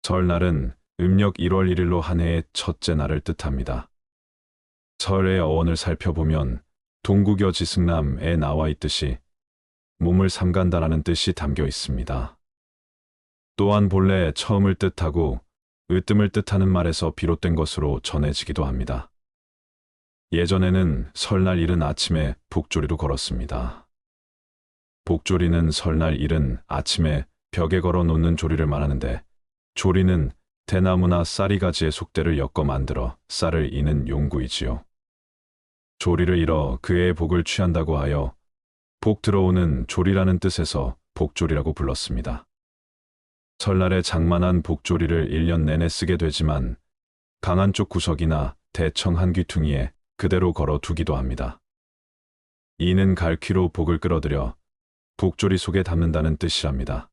설날은 음력 1월 1일로 한 해의 첫째 날을 뜻합니다. 설의 어원을 살펴보면 동국여 지승남에 나와 있듯이 몸을 삼간다라는 뜻이 담겨 있습니다. 또한 본래 처음을 뜻하고 으뜸을 뜻하는 말에서 비롯된 것으로 전해지기도 합니다. 예전에는 설날 이른 아침에 복조리로 걸었습니다. 복조리는 설날 이른 아침에 벽에 걸어 놓는 조리를 말하는데, 조리는 대나무나 쌀이가지의 속대를 엮어 만들어 쌀을 이는 용구이지요. 조리를 이뤄 그의 복을 취한다고 하여 복 들어오는 조리라는 뜻에서 복조리라고 불렀습니다. 설날에 장만한 복조리를 1년 내내 쓰게 되지만 강 쪽 구석이나 대청 한 귀퉁이에 그대로 걸어 두기도 합니다. 이는 갈퀴로 복을 끌어들여 복조리 속에 담는다는 뜻이랍니다.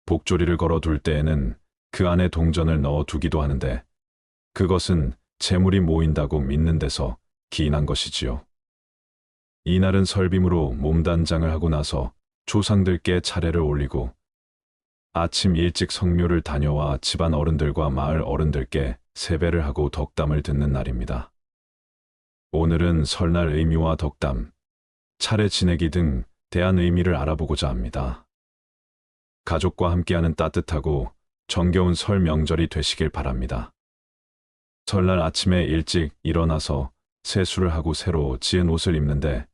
복조리를 걸어 둘 때에는 그 안에 동전을 넣어 두기도 하는데, 그것은 재물이 모인다고 믿는 데서 기인한 것이지요. 이날은 설빔으로 몸단장을 하고 나서 조상들께 차례를 올리고 아침 일찍 성묘를 다녀와 집안 어른들과 마을 어른들께 세배를 하고 덕담을 듣는 날입니다. 오늘은 설날 의미와 덕담, 차례 지내기 등 대한 의미를 알아보고자 합니다. 가족과 함께하는 따뜻하고 정겨운 설 명절이 되시길 바랍니다. 설날 아침에 일찍 일어나서 세수를 하고 새로 지은 옷을 입는데,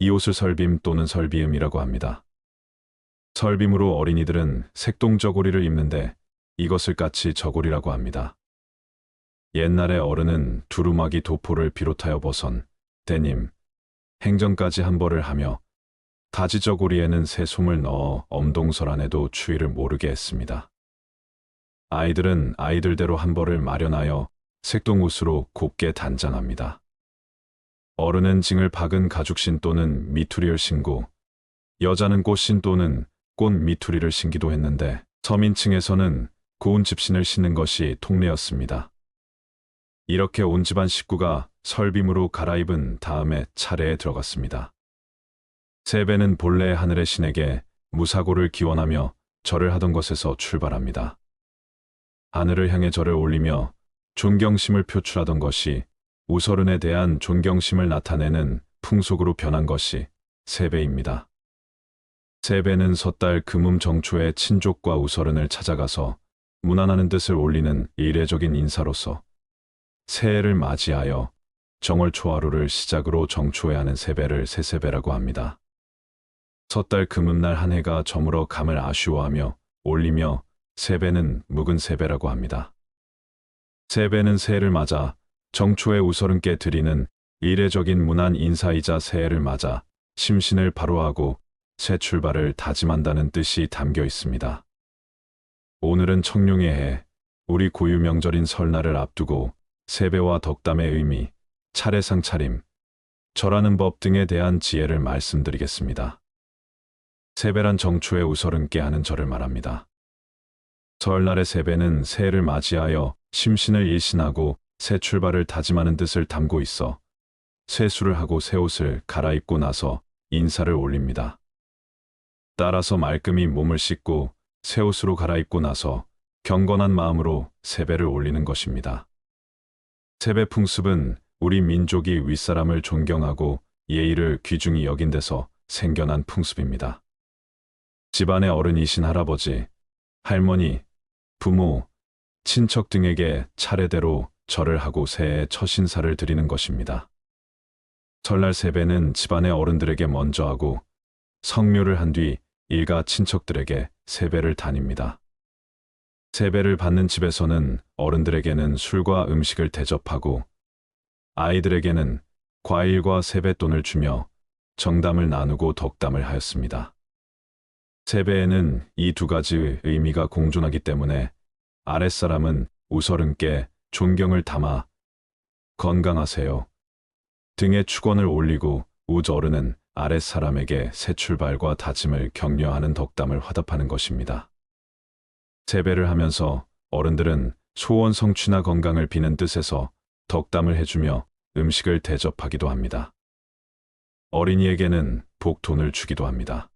이 옷을 설빔 또는 설비음이라고 합니다. 설빔으로 어린이들은 색동저고리를 입는데 이것을 까치 저고리라고 합니다. 옛날에 어른은 두루마기 도포를 비롯하여 버선, 데님, 행정까지 한 벌을 하며 가지저고리에는 새솜을 넣어 엄동설 안에도 추위를 모르게 했습니다. 아이들은 아이들대로 한 벌을 마련하여 색동옷으로 곱게 단장합니다. 어른은 징을 박은 가죽신 또는 미투리를 신고, 여자는 꽃신 또는 꽃 미투리를 신기도 했는데, 서민층에서는 고운 집신을 신는 것이 통례였습니다. 이렇게 온 집안 식구가 설빔으로 갈아입은 다음에 차례에 들어갔습니다. 세배는 본래 하늘의 신에게 무사고를 기원하며 절을 하던 것에서 출발합니다. 하늘을 향해 절을 올리며 존경심을 표출하던 것이 우설은에 대한 존경심을 나타내는 풍속으로 변한 것이 세배입니다. 세배는 섣달 금음 정초에 친족과 우설은을 찾아가서 문안하는 뜻을 올리는 이례적인 인사로서 새해를 맞이하여 정월 초하루를 시작으로 정초에 하는 세배를 새세배라고 합니다. 섣달 금음날 한 해가 저물어 감을 아쉬워하며 올리며 세배는 묵은 세배라고 합니다. 세배는 새해를 맞아 정초에 우설은께 드리는 이례적인 문안 인사이자 새해를 맞아 심신을 바로하고 새 출발을 다짐한다는 뜻이 담겨 있습니다. 오늘은 청룡의 해, 우리 고유 명절인 설날을 앞두고 세배와 덕담의 의미, 차례상 차림, 절하는 법 등에 대한 지혜를 말씀드리겠습니다. 세배란 정초에 우설은께 하는 절을 말합니다. 설날의 세배는 새해를 맞이하여 심신을 일신하고 새 출발을 다짐하는 뜻을 담고 있어 세수를 하고 새 옷을 갈아입고 나서 인사를 올립니다. 따라서 말끔히 몸을 씻고 새 옷으로 갈아입고 나서 경건한 마음으로 세배를 올리는 것입니다. 세배 풍습은 우리 민족이 윗사람을 존경하고 예의를 귀중히 여긴 데서 생겨난 풍습입니다. 집안의 어른이신 할아버지, 할머니, 부모, 친척 등에게 차례대로 절을 하고 새해 첫 인사를 드리는 것입니다. 설날 세배는 집안의 어른들에게 먼저 하고 성묘를 한 뒤 일가 친척들에게 세배를 다닙니다. 세배를 받는 집에서는 어른들에게는 술과 음식을 대접하고 아이들에게는 과일과 세뱃돈을 주며 정담을 나누고 덕담을 하였습니다. 세배에는 이 두 가지의 의미가 공존하기 때문에 아랫사람은 우설은께 존경을 담아 건강하세요 등의 축원을 올리고 우절은은 아랫사람에게 새 출발과 다짐을 격려하는 덕담을 화답하는 것입니다. 세배를 하면서 어른들은 소원 성취나 건강을 비는 뜻에서 덕담을 해주며 음식을 대접하기도 합니다. 어린이에게는 복돈을 주기도 합니다.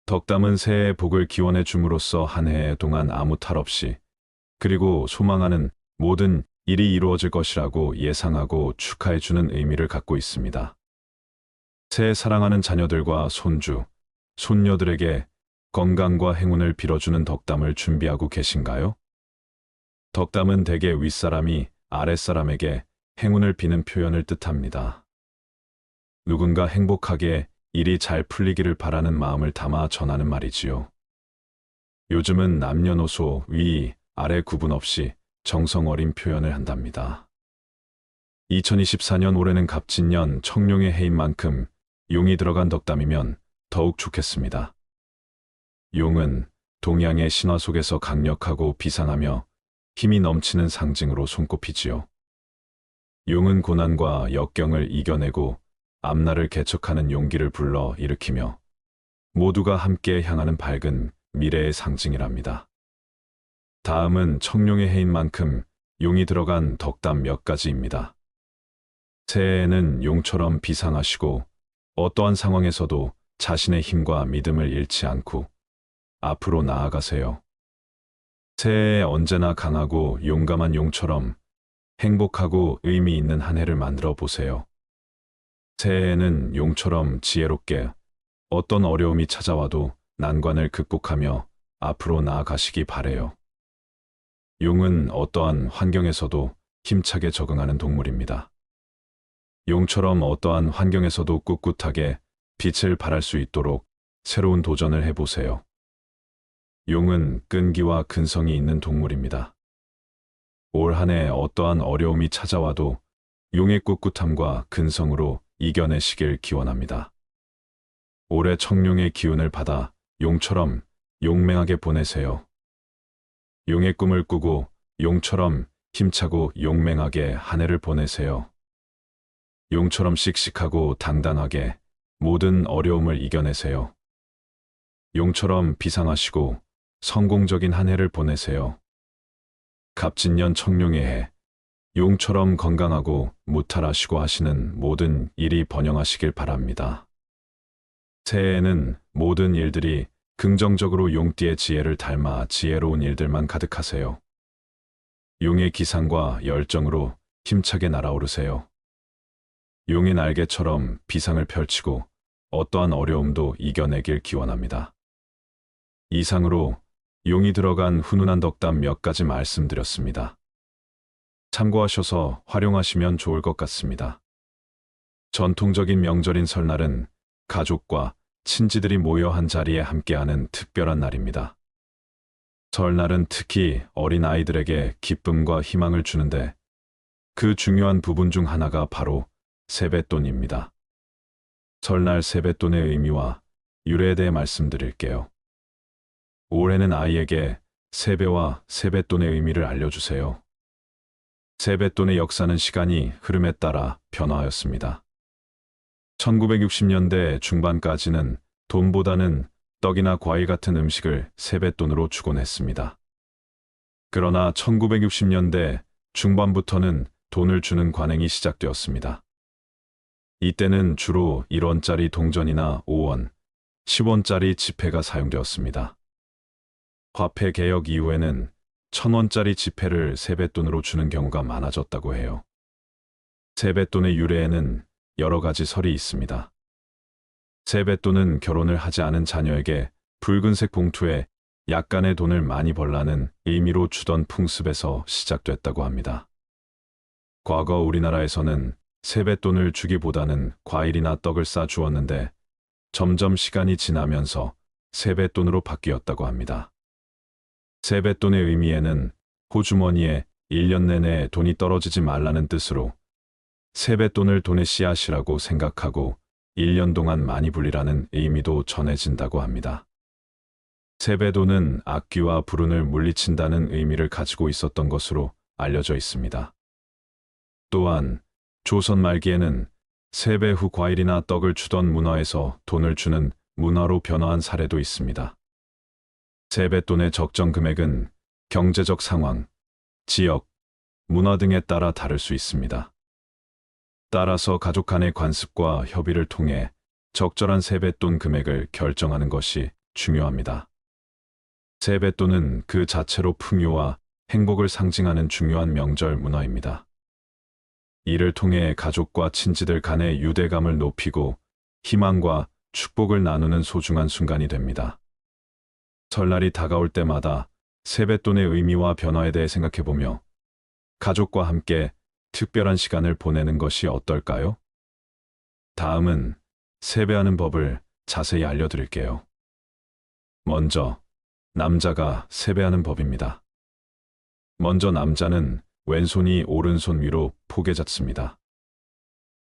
덕담은 새해의 복을 기원해 줌으로써 한 해 동안 아무 탈 없이 그리고 소망하는 모든 일이 이루어질 것이라고 예상하고 축하해 주는 의미를 갖고 있습니다. 새해 사랑하는 자녀들과 손주, 손녀들에게 건강과 행운을 빌어주는 덕담을 준비하고 계신가요? 덕담은 대개 윗사람이 아랫사람에게 행운을 비는 표현을 뜻합니다. 누군가 행복하게 일이 잘 풀리기를 바라는 마음을 담아 전하는 말이지요. 요즘은 남녀노소 위, 아래 구분 없이 정성 어린 표현을 한답니다. 2024년 올해는 갑진년 청룡의 해인 만큼 용이 들어간 덕담이면 더욱 좋겠습니다. 용은 동양의 신화 속에서 강력하고 비상하며 힘이 넘치는 상징으로 손꼽히지요. 용은 고난과 역경을 이겨내고 앞날을 개척하는 용기를 불러 일으키며 모두가 함께 향하는 밝은 미래의 상징이랍니다. 다음은 청룡의 해인 만큼 용이 들어간 덕담 몇 가지입니다. 새해에는 용처럼 비상하시고 어떠한 상황에서도 자신의 힘과 믿음을 잃지 않고 앞으로 나아가세요. 새해에 언제나 강하고 용감한 용처럼 행복하고 의미 있는 한 해를 만들어 보세요. 새해에는 용처럼 지혜롭게 어떤 어려움이 찾아와도 난관을 극복하며 앞으로 나아가시기 바래요. 용은 어떠한 환경에서도 힘차게 적응하는 동물입니다. 용처럼 어떠한 환경에서도 꿋꿋하게 빛을 발할 수 있도록 새로운 도전을 해보세요. 용은 끈기와 근성이 있는 동물입니다. 올 한 해 어떠한 어려움이 찾아와도 용의 꿋꿋함과 근성으로 이겨내시길 기원합니다. 올해 청룡의 기운을 받아 용처럼 용맹하게 보내세요. 용의 꿈을 꾸고 용처럼 힘차고 용맹하게 한 해를 보내세요. 용처럼 씩씩하고 당당하게 모든 어려움을 이겨내세요. 용처럼 비상하시고 성공적인 한 해를 보내세요. 갑진년 청룡의 해, 용처럼 건강하고 무탈하시고 하시는 모든 일이 번영하시길 바랍니다. 새해에는 모든 일들이 긍정적으로 용띠의 지혜를 닮아 지혜로운 일들만 가득하세요. 용의 기상과 열정으로 힘차게 날아오르세요. 용의 날개처럼 비상을 펼치고 어떠한 어려움도 이겨내길 기원합니다. 이상으로 용이 들어간 훈훈한 덕담 몇 가지 말씀드렸습니다. 참고하셔서 활용하시면 좋을 것 같습니다. 전통적인 명절인 설날은 가족과 친지들이 모여 한 자리에 함께하는 특별한 날입니다. 설날은 특히 어린 아이들에게 기쁨과 희망을 주는데 그 중요한 부분 중 하나가 바로 세뱃돈입니다. 설날 세뱃돈의 의미와 유래에 대해 말씀드릴게요. 올해는 아이에게 세배와 세뱃돈의 의미를 알려주세요. 세뱃돈의 역사는 시간이 흐름에 따라 변화하였습니다. 1960년대 중반까지는 돈보다는 떡이나 과일 같은 음식을 세뱃돈으로 주곤 했습니다. 그러나 1960년대 중반부터는 돈을 주는 관행이 시작되었습니다. 이때는 주로 1원짜리 동전이나 5원, 10원짜리 지폐가 사용되었습니다. 화폐 개혁 이후에는 1000원짜리 지폐를 세뱃돈으로 주는 경우가 많아졌다고 해요. 세뱃돈의 유래에는 여러 가지 설이 있습니다. 세뱃돈은 결혼을 하지 않은 자녀에게 붉은색 봉투에 약간의 돈을 많이 벌라는 의미로 주던 풍습에서 시작됐다고 합니다. 과거 우리나라에서는 세뱃돈을 주기보다는 과일이나 떡을 싸 주었는데 점점 시간이 지나면서 세뱃돈으로 바뀌었다고 합니다. 세뱃돈의 의미에는 호주머니에 1년 내내 돈이 떨어지지 말라는 뜻으로 세뱃돈을 돈의 씨앗이라고 생각하고 1년 동안 많이 불리라는 의미도 전해진다고 합니다. 세뱃돈은 악귀와 불운을 물리친다는 의미를 가지고 있었던 것으로 알려져 있습니다. 또한 조선 말기에는 세배 후 과일이나 떡을 주던 문화에서 돈을 주는 문화로 변화한 사례도 있습니다. 세뱃돈의 적정 금액은 경제적 상황, 지역, 문화 등에 따라 다를 수 있습니다. 따라서 가족 간의 관습과 협의를 통해 적절한 세뱃돈 금액을 결정하는 것이 중요합니다. 세뱃돈은 그 자체로 풍요와 행복을 상징하는 중요한 명절 문화입니다. 이를 통해 가족과 친지들 간의 유대감을 높이고 희망과 축복을 나누는 소중한 순간이 됩니다. 설날이 다가올 때마다 세뱃돈의 의미와 변화에 대해 생각해보며 가족과 함께 특별한 시간을 보내는 것이 어떨까요? 다음은 세배하는 법을 자세히 알려드릴게요. 먼저, 남자가 세배하는 법입니다. 먼저 남자는 왼손이 오른손 위로 포개 잡습니다.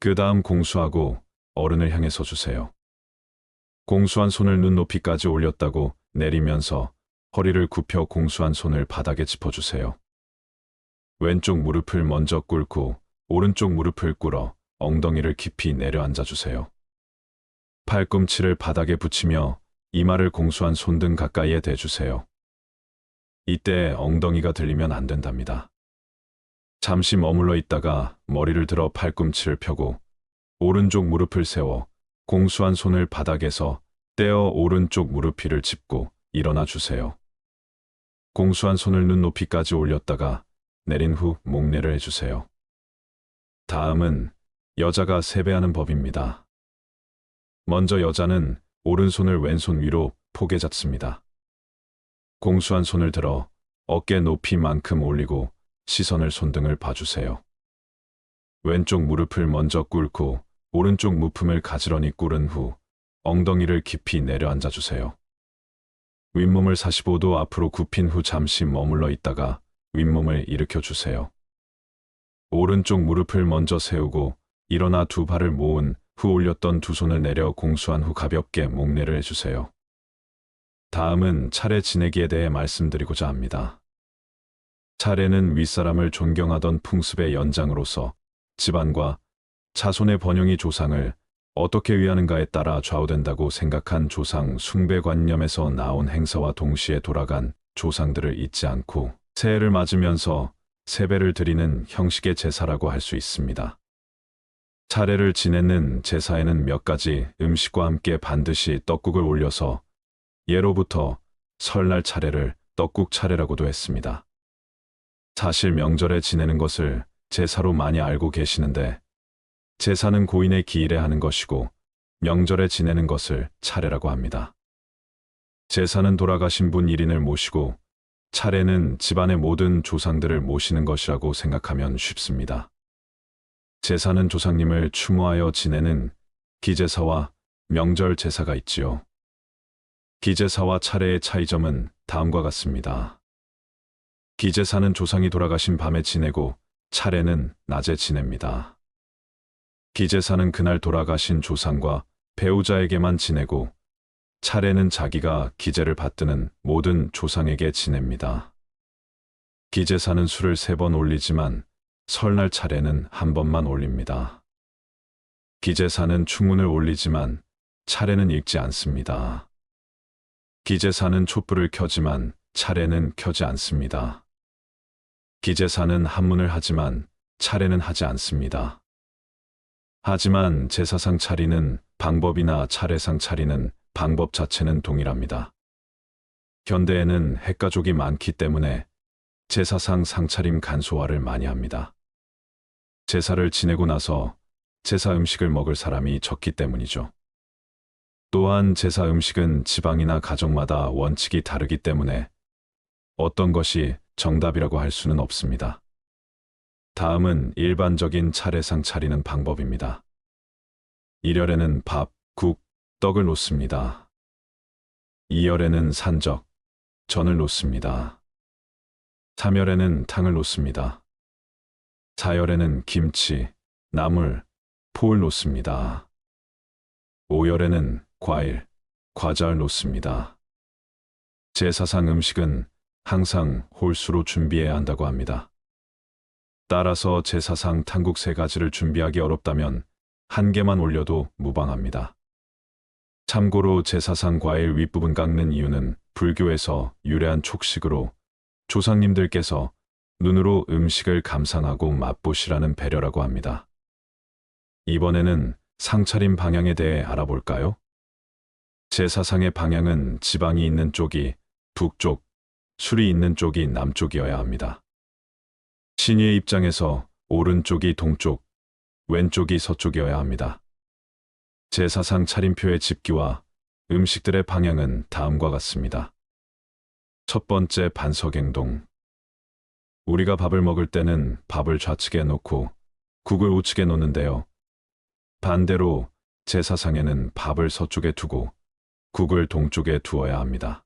그 다음 공수하고 어른을 향해 서주세요. 공수한 손을 눈높이까지 올렸다고 내리면서 허리를 굽혀 공수한 손을 바닥에 짚어주세요. 왼쪽 무릎을 먼저 꿇고 오른쪽 무릎을 꿇어 엉덩이를 깊이 내려앉아 주세요. 팔꿈치를 바닥에 붙이며 이마를 공수한 손등 가까이에 대주세요. 이때 엉덩이가 들리면 안 된답니다. 잠시 머물러 있다가 머리를 들어 팔꿈치를 펴고 오른쪽 무릎을 세워 공수한 손을 바닥에서 떼어 오른쪽 무릎 위를 짚고 일어나 주세요. 공수한 손을 눈높이까지 올렸다가 내린 후 목례를 해주세요. 다음은 여자가 세배하는 법입니다. 먼저 여자는 오른손을 왼손 위로 포개 잡습니다. 공수한 손을 들어 어깨 높이만큼 올리고 시선을 손등을 봐주세요. 왼쪽 무릎을 먼저 꿇고 오른쪽 무품을 가지런히 꿇은 후 엉덩이를 깊이 내려앉아 주세요. 윗몸을 45도 앞으로 굽힌 후 잠시 머물러 있다가 윗몸을 일으켜 주세요. 오른쪽 무릎을 먼저 세우고 일어나 두 발을 모은 후 올렸던 두 손을 내려 공수한 후 가볍게 목례를 해주세요. 다음은 차례 지내기에 대해 말씀드리고자 합니다. 차례는 윗사람을 존경하던 풍습의 연장으로서 집안과 자손의 번영이 조상을 어떻게 위하는가에 따라 좌우된다고 생각한 조상 숭배관념에서 나온 행사와 동시에 돌아간 조상들을 잊지 않고 새해를 맞으면서 세배를 드리는 형식의 제사라고 할 수 있습니다. 차례를 지내는 제사에는 몇 가지 음식과 함께 반드시 떡국을 올려서 예로부터 설날 차례를 떡국 차례라고도 했습니다. 사실 명절에 지내는 것을 제사로 많이 알고 계시는데 제사는 고인의 기일에 하는 것이고 명절에 지내는 것을 차례라고 합니다. 제사는 돌아가신 분 1인을 모시고 차례는 집안의 모든 조상들을 모시는 것이라고 생각하면 쉽습니다. 제사는 조상님을 추모하여 지내는 기제사와 명절 제사가 있지요. 기제사와 차례의 차이점은 다음과 같습니다. 기제사는 조상이 돌아가신 밤에 지내고 차례는 낮에 지냅니다. 기제사는 그날 돌아가신 조상과 배우자에게만 지내고 차례는 자기가 기제를 받드는 모든 조상에게 지냅니다. 기제사는 술을 3번 올리지만 설날 차례는 1번만 올립니다. 기제사는 충문을 올리지만 차례는 읽지 않습니다. 기제사는 촛불을 켜지만 차례는 켜지 않습니다. 기제사는 한문을 하지만 차례는 하지 않습니다. 하지만 제사상 차리는 방법이나 차례상 차리는 방법 자체는 동일합니다. 현대에는 핵가족이 많기 때문에 제사상 상차림 간소화를 많이 합니다. 제사를 지내고 나서 제사 음식을 먹을 사람이 적기 때문이죠. 또한 제사 음식은 지방이나 가정마다 원칙이 다르기 때문에 어떤 것이 정답이라고 할 수는 없습니다. 다음은 일반적인 차례상 차리는 방법입니다. 1열에는 밥, 국, 떡을 놓습니다. 2열에는 산적, 전을 놓습니다. 3열에는 탕을 놓습니다. 4열에는 김치, 나물, 포를 놓습니다. 5열에는 과일, 과자를 놓습니다. 제사상 음식은 항상 홀수로 준비해야 한다고 합니다. 따라서 제사상 탕국 3가지를 준비하기 어렵다면 1개만 올려도 무방합니다. 참고로 제사상 과일 윗부분 깎는 이유는 불교에서 유래한 촉식으로 조상님들께서 눈으로 음식을 감상하고 맛보시라는 배려라고 합니다. 이번에는 상차림 방향에 대해 알아볼까요? 제사상의 방향은 지방이 있는 쪽이 북쪽, 술이 있는 쪽이 남쪽이어야 합니다. 신의의 입장에서 오른쪽이 동쪽, 왼쪽이 서쪽이어야 합니다. 제사상 차림표의 집기와 음식들의 방향은 다음과 같습니다. 첫 번째, 반석행동. 우리가 밥을 먹을 때는 밥을 좌측에 놓고 국을 우측에 놓는데요. 반대로 제사상에는 밥을 서쪽에 두고 국을 동쪽에 두어야 합니다.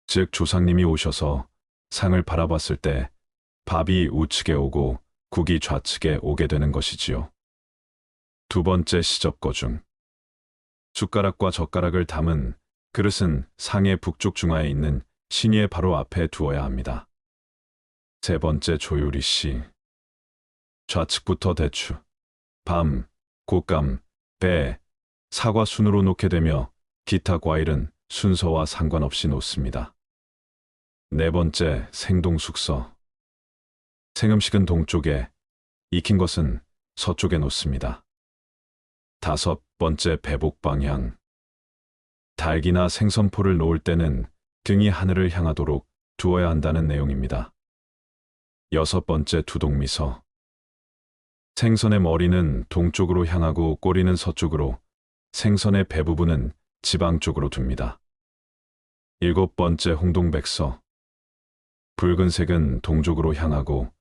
즉 조상님이 오셔서 상을 바라봤을 때 밥이 우측에 오고 국이 좌측에 오게 되는 것이지요. 두 번째, 시접거중. 숟가락과 젓가락을 담은 그릇은 상의 북쪽 중화에 있는 신의의 바로 앞에 두어야 합니다. 세 번째, 조유리씨. 좌측부터 대추, 밤, 곶감, 배, 사과 순으로 놓게 되며 기타 과일은 순서와 상관없이 놓습니다. 네 번째, 생동숙서. 생음식은 동쪽에, 익힌 것은 서쪽에 놓습니다. 다섯 번째, 배복방향. 닭이나 생선포를 놓을 때는 등이 하늘을 향하도록 두어야 한다는 내용입니다. 여섯 번째, 두동미서. 생선의 머리는 동쪽으로 향하고 꼬리는 서쪽으로, 생선의 배 부분은 지방 쪽으로 둡니다. 일곱 번째, 홍동백서. 붉은색은 동쪽으로 향하고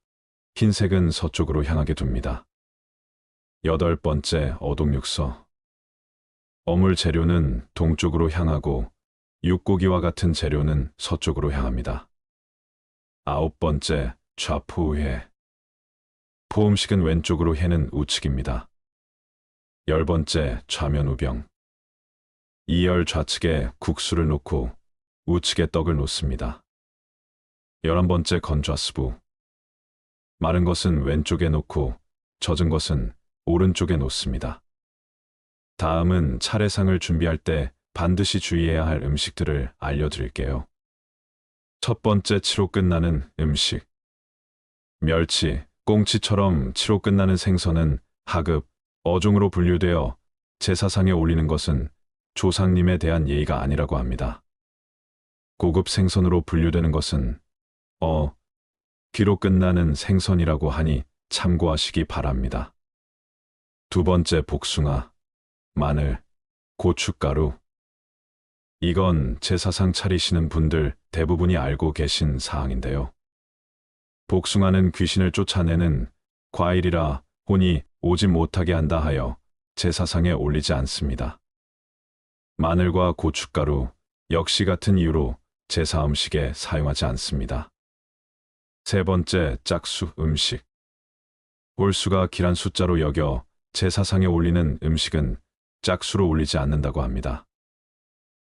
흰색은 서쪽으로 향하게 둡니다. 여덟 번째, 어동육서. 어물 재료는 동쪽으로 향하고 육고기와 같은 재료는 서쪽으로 향합니다. 아홉 번째, 좌포우회. 포음식은 왼쪽으로, 해는 우측입니다. 열 번째, 좌면우병. 이열 좌측에 국수를 놓고 우측에 떡을 놓습니다. 11번째, 건좌수부. 마른 것은 왼쪽에 놓고 젖은 것은 오른쪽에 놓습니다. 다음은 차례상을 준비할 때 반드시 주의해야 할 음식들을 알려드릴게요. 첫 번째, 치로 끝나는 음식. 멸치, 꽁치처럼 치로 끝나는 생선은 하급, 어종으로 분류되어 제사상에 올리는 것은 조상님에 대한 예의가 아니라고 합니다. 고급 생선으로 분류되는 것은 기로 끝나는 생선이라고 하니 참고하시기 바랍니다. 두 번째, 복숭아, 마늘, 고춧가루. 이건 제사상 차리시는 분들 대부분이 알고 계신 사항인데요. 복숭아는 귀신을 쫓아내는 과일이라 혼이 오지 못하게 한다 하여 제사상에 올리지 않습니다. 마늘과 고춧가루 역시 같은 이유로 제사 음식에 사용하지 않습니다. 세 번째, 짝수 음식. 올수가 길한 숫자로 여겨 제사상에 올리는 음식은 짝수로 올리지 않는다고 합니다.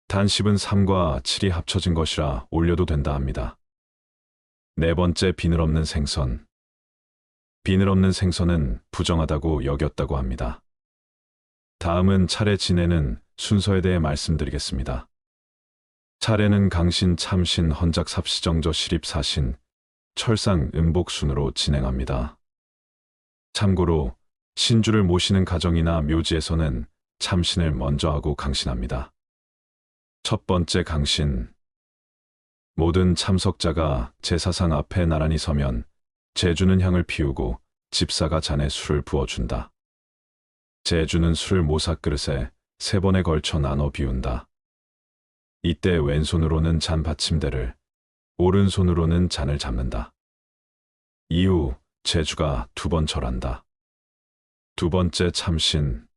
단십은 3과 7이 합쳐진 것이라 올려도 된다 합니다. 네 번째, 비늘 없는 생선. 비늘 없는 생선은 부정하다고 여겼다고 합니다. 다음은 차례 지내는 순서에 대해 말씀드리겠습니다. 차례는 강신, 참신, 헌작, 삽시정저, 시립, 사신, 철상, 음복 순으로 진행합니다. 참고로 신주를 모시는 가정이나 묘지에서는 참신을 먼저 하고 강신합니다. 첫 번째, 강신. 모든 참석자가 제사상 앞에 나란히 서면 제주는 향을 피우고 집사가 잔에 술을 부어준다. 제주는 술을 모삭그릇에 3번에 걸쳐 나눠 비운다. 이때 왼손으로는 잔 받침대를, 오른손으로는 잔을 잡는다. 이후 제주가 2번 절한다. 두 번째, 참신.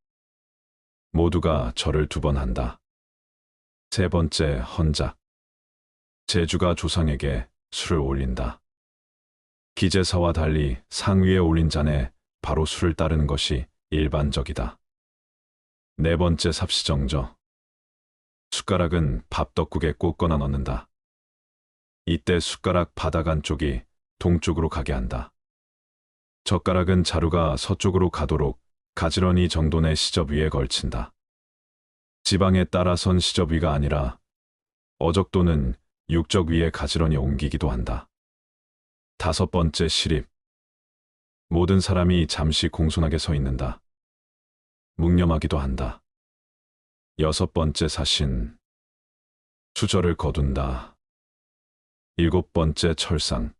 모두가 절을 2번 한다. 세 번째, 헌작. 제주가 조상에게 술을 올린다. 기제사와 달리 상 위에 올린 잔에 바로 술을 따르는 것이 일반적이다. 네 번째, 삽시정저. 숟가락은 밥떡국에 꽂거나 넣는다. 이때 숟가락 바닥 안쪽이 동쪽으로 가게 한다. 젓가락은 자루가 서쪽으로 가도록 가지런히 정돈의 시접 위에 걸친다. 지방에 따라선 시접 위가 아니라 어적 또는 육적 위에 가지런히 옮기기도 한다. 다섯 번째, 시립. 모든 사람이 잠시 공손하게 서 있는다. 묵념하기도 한다. 6번째 사신. 수저를 거둔다. 7번째 철상.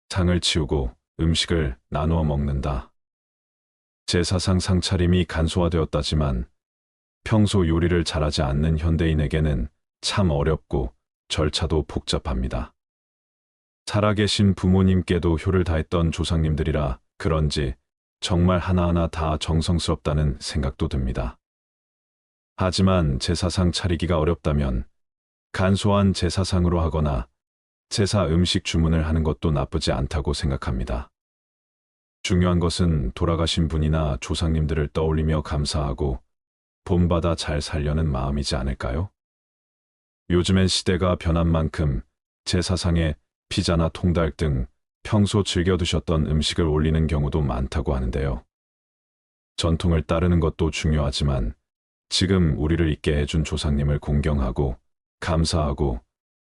상을 치우고 음식을 나누어 먹는다. 제사상 상차림이 간소화되었다지만 평소 요리를 잘하지 않는 현대인에게는 참 어렵고 절차도 복잡합니다. 살아계신 부모님께도 효를 다했던 조상님들이라 그런지 정말 하나하나 다 정성스럽다는 생각도 듭니다. 하지만 제사상 차리기가 어렵다면 간소한 제사상으로 하거나 제사 음식 주문을 하는 것도 나쁘지 않다고 생각합니다. 중요한 것은 돌아가신 분이나 조상님들을 떠올리며 감사하고 본받아 잘 살려는 마음이지 않을까요? 요즘엔 시대가 변한 만큼 제사상에 피자나 통닭 등 평소 즐겨 드셨던 음식을 올리는 경우도 많다고 하는데요. 전통을 따르는 것도 중요하지만 지금 우리를 있게 해준 조상님을 공경하고 감사하고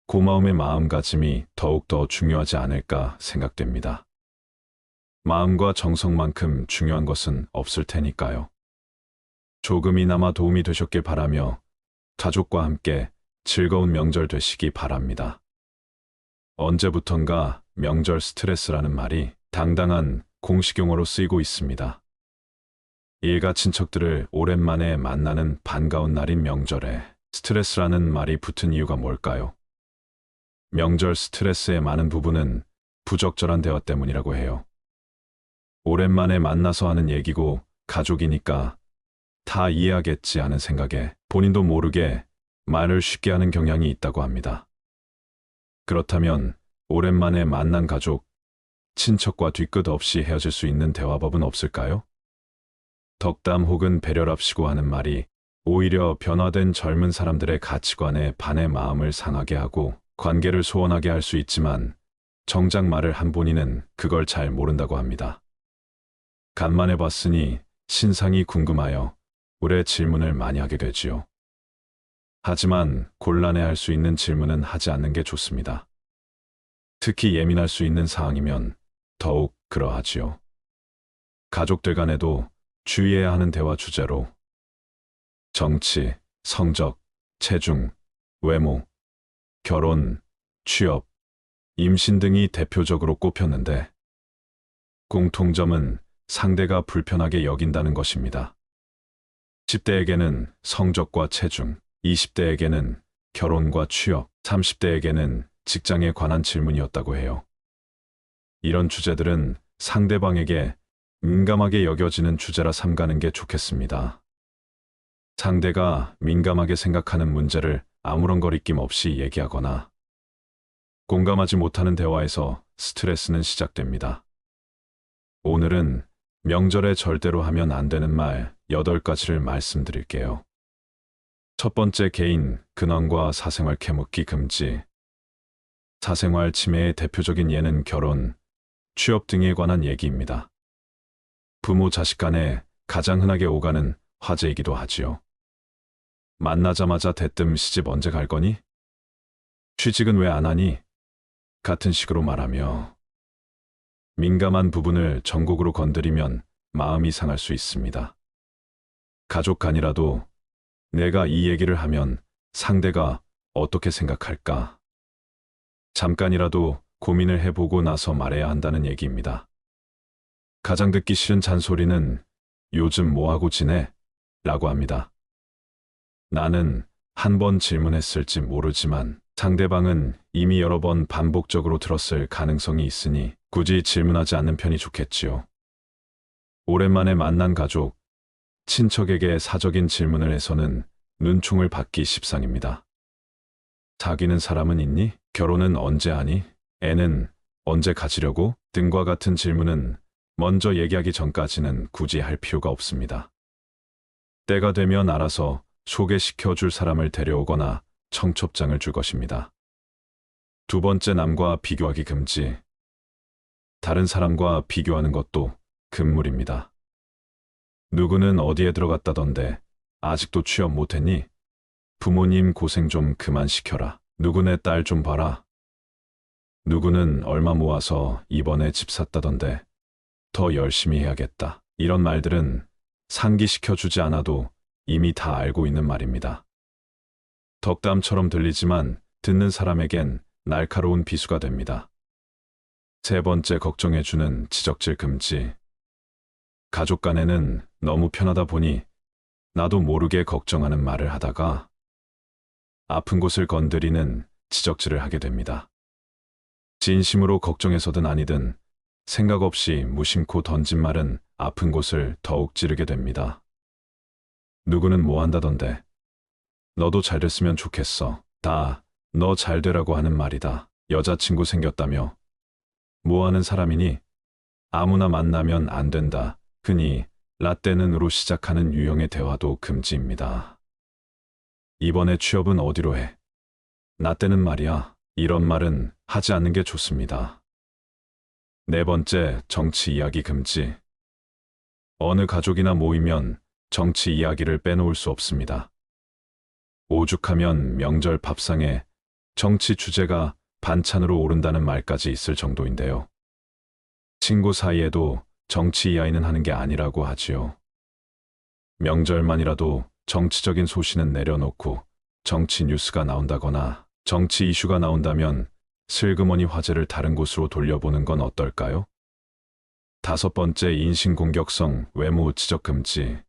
고마움의 마음가짐이 더욱더 중요하지 않을까 생각됩니다. 마음과 정성만큼 중요한 것은 없을 테니까요. 조금이나마 도움이 되셨길 바라며 가족과 함께 즐거운 명절 되시기 바랍니다. 언제부턴가 명절 스트레스라는 말이 당당한 공식용어로 쓰이고 있습니다. 일가 친척들을 오랜만에 만나는 반가운 날인 명절에 스트레스라는 말이 붙은 이유가 뭘까요? 명절 스트레스의 많은 부분은 부적절한 대화 때문이라고 해요. 오랜만에 만나서 하는 얘기고 가족이니까 다 이해하겠지 하는 생각에 본인도 모르게 말을 쉽게 하는 경향이 있다고 합니다. 그렇다면 오랜만에 만난 가족, 친척과 뒤끝 없이 헤어질 수 있는 대화법은 없을까요? 덕담 혹은 배려랍시고 하는 말이 오히려 변화된 젊은 사람들의 가치관에 반해 마음을 상하게 하고 관계를 소원하게 할 수 있지만 정작 말을 한 본인은 그걸 잘 모른다고 합니다. 간만에 봤으니 신상이 궁금하여 오래 질문을 많이 하게 되지요. 하지만 곤란해할 수 있는 질문은 하지 않는 게 좋습니다. 특히 예민할 수 있는 사항이면 더욱 그러하지요. 가족들 간에도 주의해야 하는 대화 주제로 정치, 성적, 체중, 외모, 결혼, 취업, 임신 등이 대표적으로 꼽혔는데 공통점은 상대가 불편하게 여긴다는 것입니다. 10대에게는 성적과 체중, 20대에게는 결혼과 취업, 30대에게는 직장에 관한 질문이었다고 해요. 이런 주제들은 상대방에게 민감하게 여겨지는 주제라 삼가는 게 좋겠습니다. 상대가 민감하게 생각하는 문제를 아무런 거리낌 없이 얘기하거나 공감하지 못하는 대화에서 스트레스는 시작됩니다. 오늘은 명절에 절대로 하면 안 되는 말 8가지를 말씀드릴게요. 첫 번째, 개인, 근황과 사생활 캐묻기 금지. 사생활 침해의 대표적인 예는 결혼, 취업 등에 관한 얘기입니다. 부모 자식 간에 가장 흔하게 오가는 화제이기도 하지요. 만나자마자 대뜸 시집 언제 갈 거니? 취직은 왜 안 하니? 같은 식으로 말하며 민감한 부분을 전곡으로 건드리면 마음이 상할 수 있습니다. 가족 간이라도 내가 이 얘기를 하면 상대가 어떻게 생각할까? 잠깐이라도 고민을 해보고 나서 말해야 한다는 얘기입니다. 가장 듣기 싫은 잔소리는 요즘 뭐하고 지내? 라고 합니다. 나는 한 번 질문했을지 모르지만 상대방은 이미 여러 번 반복적으로 들었을 가능성이 있으니 굳이 질문하지 않는 편이 좋겠지요. 오랜만에 만난 가족, 친척에게 사적인 질문을 해서는 눈총을 받기 십상입니다. 사귀는 사람은 있니? 결혼은 언제 하니? 애는 언제 가지려고? 등과 같은 질문은 먼저 얘기하기 전까지는 굳이 할 필요가 없습니다. 때가 되면 알아서 소개시켜 줄 사람을 데려오거나 청첩장을 줄 것입니다. 두 번째, 남과 비교하기 금지. 다른 사람과 비교하는 것도 금물입니다. 누구는 어디에 들어갔다던데 아직도 취업 못했니? 부모님 고생 좀 그만 시켜라. 누구네 딸 좀 봐라. 누구는 얼마 모아서 이번에 집 샀다던데 더 열심히 해야겠다. 이런 말들은 상기시켜주지 않아도 이미 다 알고 있는 말입니다. 덕담처럼 들리지만 듣는 사람에겐 날카로운 비수가 됩니다. 세 번째, 걱정해주는 지적질 금지. 가족 간에는 너무 편하다 보니 나도 모르게 걱정하는 말을 하다가 아픈 곳을 건드리는 지적질을 하게 됩니다. 진심으로 걱정해서든 아니든 생각 없이 무심코 던진 말은 아픈 곳을 더욱 찌르게 됩니다. 누구는 뭐 한다던데. 너도 잘 됐으면 좋겠어. 다 너 잘 되라고 하는 말이다. 여자친구 생겼다며. 뭐 하는 사람이니? 아무나 만나면 안 된다. 흔히 라떼는으로 시작하는 유형의 대화도 금지입니다. 이번에 취업은 어디로 해? 나 때는 말이야. 이런 말은 하지 않는 게 좋습니다. 네 번째, 정치 이야기 금지. 어느 가족이나 모이면 정치 이야기를 빼놓을 수 없습니다. 오죽하면 명절 밥상에 정치 주제가 반찬으로 오른다는 말까지 있을 정도인데요. 친구 사이에도 정치 이야기는 하는 게 아니라고 하지요. 명절만이라도 정치적인 소신은 내려놓고 정치 뉴스가 나온다거나 정치 이슈가 나온다면 슬그머니 화제를 다른 곳으로 돌려보는 건 어떨까요? 다섯 번째, 인신공격성 외모 지적 금지.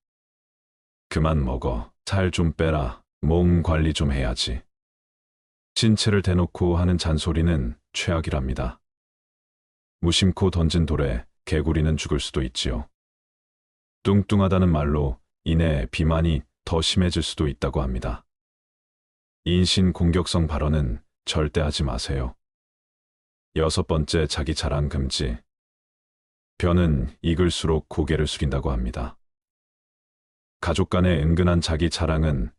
그만 먹어. 살 좀 빼라. 몸 관리 좀 해야지. 신체를 대놓고 하는 잔소리는 최악이랍니다. 무심코 던진 돌에 개구리는 죽을 수도 있지요. 뚱뚱하다는 말로 인해 비만이 더 심해질 수도 있다고 합니다. 인신공격성 발언은 절대 하지 마세요. 여섯 번째, 자기 자랑 금지. 벼는 익을수록 고개를 숙인다고 합니다. 가족 간의 은근한 자기 자랑은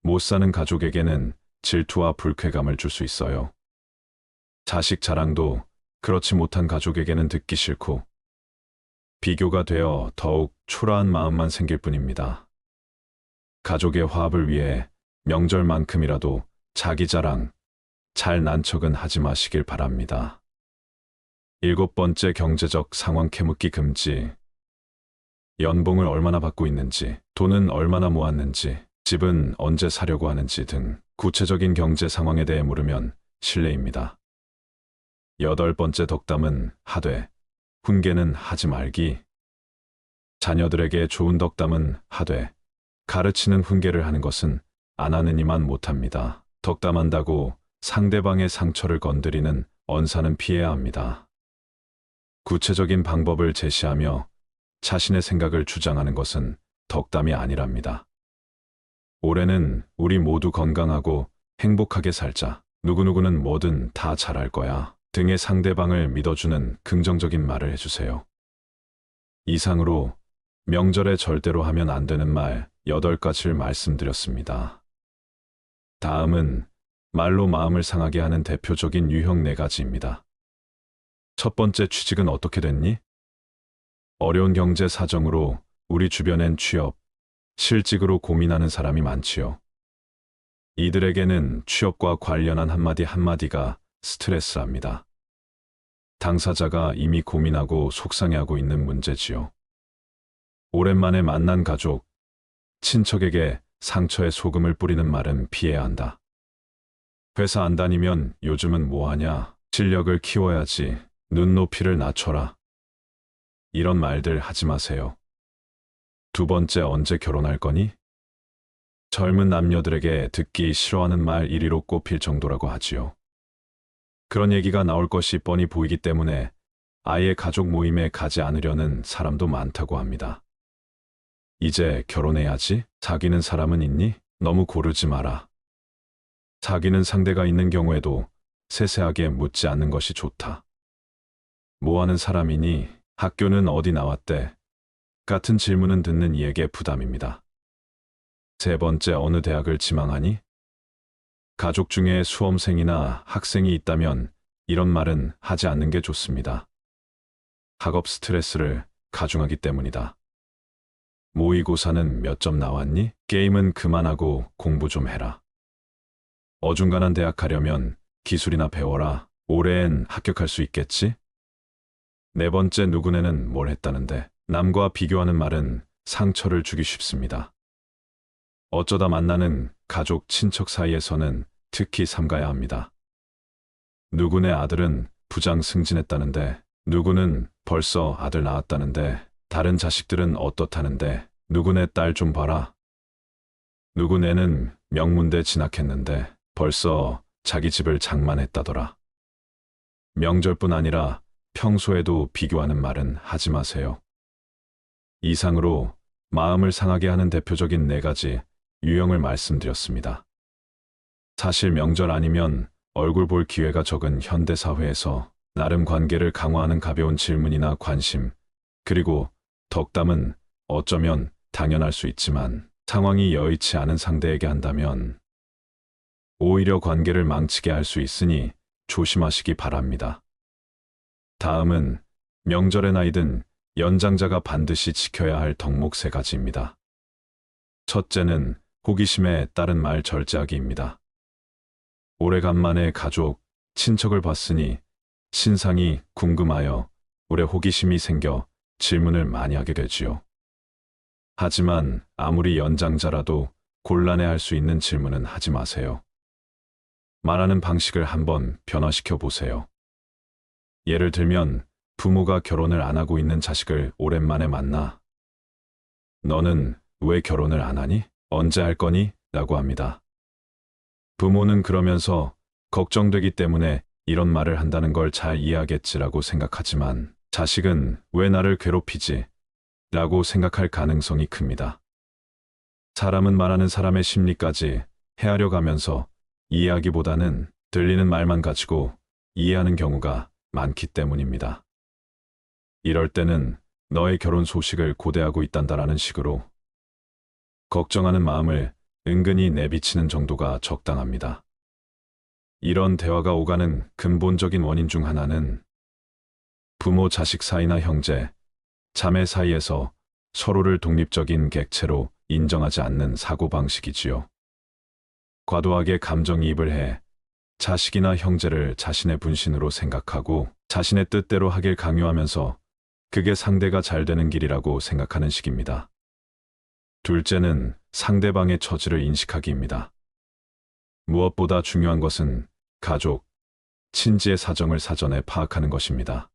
못 사는 가족에게는 질투와 불쾌감을 줄 수 있어요. 자식 자랑도 그렇지 못한 가족에게는 듣기 싫고 비교가 되어 더욱 초라한 마음만 생길 뿐입니다. 가족의 화합을 위해 명절만큼이라도 자기 자랑, 잘난 척은 하지 마시길 바랍니다. 일곱 번째, 경제적 상황 캐묻기 금지. 연봉을 얼마나 받고 있는지, 돈은 얼마나 모았는지, 집은 언제 사려고 하는지 등 구체적인 경제 상황에 대해 물으면 실례입니다. 여덟 번째, 덕담은 하되 훈계는 하지 말기. 자녀들에게 좋은 덕담은 하되 가르치는 훈계를 하는 것은 안 하는 이만 못합니다. 덕담한다고 상대방의 상처를 건드리는 언사는 피해야 합니다. 구체적인 방법을 제시하며 자신의 생각을 주장하는 것은 덕담이 아니랍니다. 올해는 우리 모두 건강하고 행복하게 살자. 누구누구는 뭐든 다 잘할 거야. 등의 상대방을 믿어주는 긍정적인 말을 해주세요. 이상으로 명절에 절대로 하면 안 되는 말 8가지를 말씀드렸습니다. 다음은 말로 마음을 상하게 하는 대표적인 유형 4가지입니다. 첫 번째, 취직은 어떻게 됐니? 어려운 경제 사정으로 우리 주변엔 취업, 실직으로 고민하는 사람이 많지요. 이들에게는 취업과 관련한 한마디 한마디가 스트레스랍니다. 당사자가 이미 고민하고 속상해하고 있는 문제지요. 오랜만에 만난 가족, 친척에게 상처에 소금을 뿌리는 말은 피해야 한다. 회사 안 다니면 요즘은 뭐하냐? 실력을 키워야지. 눈높이를 낮춰라. 이런 말들 하지 마세요. 두 번째, 언제 결혼할 거니? 젊은 남녀들에게 듣기 싫어하는 말 1위로 꼽힐 정도라고 하지요. 그런 얘기가 나올 것이 뻔히 보이기 때문에 아예 가족 모임에 가지 않으려는 사람도 많다고 합니다. 이제 결혼해야지? 사귀는 사람은 있니? 너무 고르지 마라. 사귀는 상대가 있는 경우에도 세세하게 묻지 않는 것이 좋다. 뭐 하는 사람이니? 학교는 어디 나왔대? 같은 질문은 듣는 이에게 부담입니다. 세 번째, 어느 대학을 지망하니? 가족 중에 수험생이나 학생이 있다면 이런 말은 하지 않는 게 좋습니다. 학업 스트레스를 가중하기 때문이다. 모의고사는 몇 점 나왔니? 게임은 그만하고 공부 좀 해라. 어중간한 대학 가려면 기술이나 배워라. 올해엔 합격할 수 있겠지? 네 번째, 누구네는 뭘 했다는데. 남과 비교하는 말은 상처를 주기 쉽습니다. 어쩌다 만나는 가족, 친척 사이에서는 특히 삼가야 합니다. 누구네 아들은 부장 승진했다는데, 누구는 벌써 아들 낳았다는데, 다른 자식들은 어떻다는데, 누구네 딸 좀 봐라. 누구네는 명문대 진학했는데 벌써 자기 집을 장만했다더라. 명절뿐 아니라 평소에도 비교하는 말은 하지 마세요. 이상으로 마음을 상하게 하는 대표적인 4가지 유형을 말씀드렸습니다. 사실 명절 아니면 얼굴 볼 기회가 적은 현대사회에서 나름 관계를 강화하는 가벼운 질문이나 관심, 그리고 덕담은 어쩌면 당연할 수 있지만 상황이 여의치 않은 상대에게 한다면 오히려 관계를 망치게 할 수 있으니 조심하시기 바랍니다. 다음은 명절의 나이든 연장자가 반드시 지켜야 할 덕목 3가지입니다. 첫째는 호기심에 따른 말 절제하기입니다. 오래간만에 가족, 친척을 봤으니 신상이 궁금하여 오래 호기심이 생겨 질문을 많이 하게 되지요. 하지만 아무리 연장자라도 곤란해할 수 있는 질문은 하지 마세요. 말하는 방식을 한번 변화시켜 보세요. 예를 들면 부모가 결혼을 안 하고 있는 자식을 오랜만에 만나 너는 왜 결혼을 안 하니? 언제 할 거니? 라고 합니다. 부모는 그러면서 걱정되기 때문에 이런 말을 한다는 걸 잘 이해하겠지라고 생각하지만 자식은 왜 나를 괴롭히지? 라고 생각할 가능성이 큽니다. 사람은 말하는 사람의 심리까지 헤아려 가면서 이해하기보다는 들리는 말만 가지고 이해하는 경우가 많기 때문입니다. 이럴 때는 너의 결혼 소식을 고대하고 있단다라는 식으로 걱정하는 마음을 은근히 내비치는 정도가 적당합니다. 이런 대화가 오가는 근본적인 원인 중 하나는 부모 자식 사이나 형제, 자매 사이에서 서로를 독립적인 객체로 인정하지 않는 사고방식이지요. 과도하게 감정이입을 해 자식이나 형제를 자신의 분신으로 생각하고 자신의 뜻대로 하길 강요하면서 그게 상대가 잘 되는 길이라고 생각하는 식입니다. 둘째는 상대방의 처지를 인식하기입니다. 무엇보다 중요한 것은 가족, 친지의 사정을 사전에 파악하는 것입니다.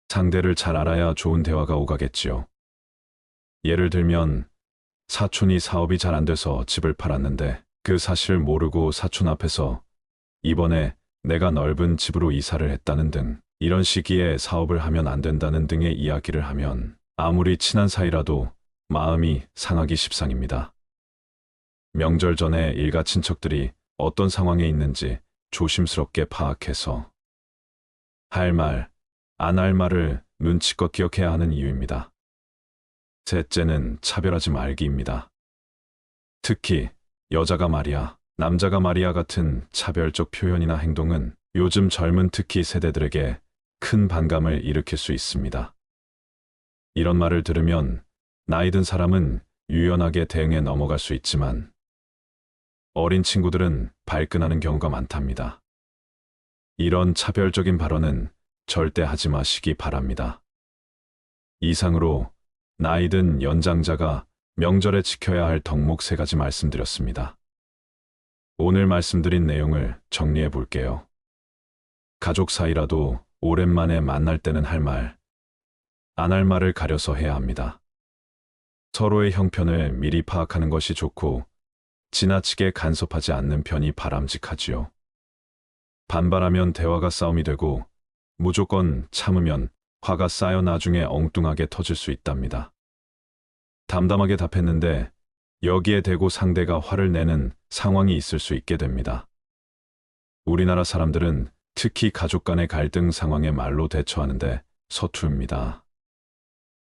상대를 잘 알아야 좋은 대화가 오가겠지요. 예를 들면 사촌이 사업이 잘 안 돼서 집을 팔았는데 그 사실을 모르고 사촌 앞에서 이번에 내가 넓은 집으로 이사를 했다는 등 이런 시기에 사업을 하면 안 된다는 등의 이야기를 하면 아무리 친한 사이라도 마음이 상하기 십상입니다. 명절 전에 일가 친척들이 어떤 상황에 있는지 조심스럽게 파악해서 할 말, 안 할 말을 눈치껏 기억해야 하는 이유입니다. 셋째는 차별하지 말기입니다. 특히 여자가 말이야, 남자가 말이야 같은 차별적 표현이나 행동은 요즘 젊은 특히 세대들에게 큰 반감을 일으킬 수 있습니다. 이런 말을 들으면 나이 든 사람은 유연하게 대응해 넘어갈 수 있지만 어린 친구들은 발끈하는 경우가 많답니다. 이런 차별적인 발언은 절대 하지 마시기 바랍니다. 이상으로 나이 든 연장자가 명절에 지켜야 할 덕목 3가지 말씀드렸습니다. 오늘 말씀드린 내용을 정리해 볼게요. 가족 사이라도 오랜만에 만날 때는 할 말, 안 할 말을 가려서 해야 합니다. 서로의 형편을 미리 파악하는 것이 좋고 지나치게 간섭하지 않는 편이 바람직하지요. 반발하면 대화가 싸움이 되고 무조건 참으면 화가 쌓여 나중에 엉뚱하게 터질 수 있답니다. 담담하게 답했는데 여기에 대고 상대가 화를 내는 상황이 있을 수 있게 됩니다. 우리나라 사람들은 특히 가족 간의 갈등 상황에 말로 대처하는데 서투릅니다.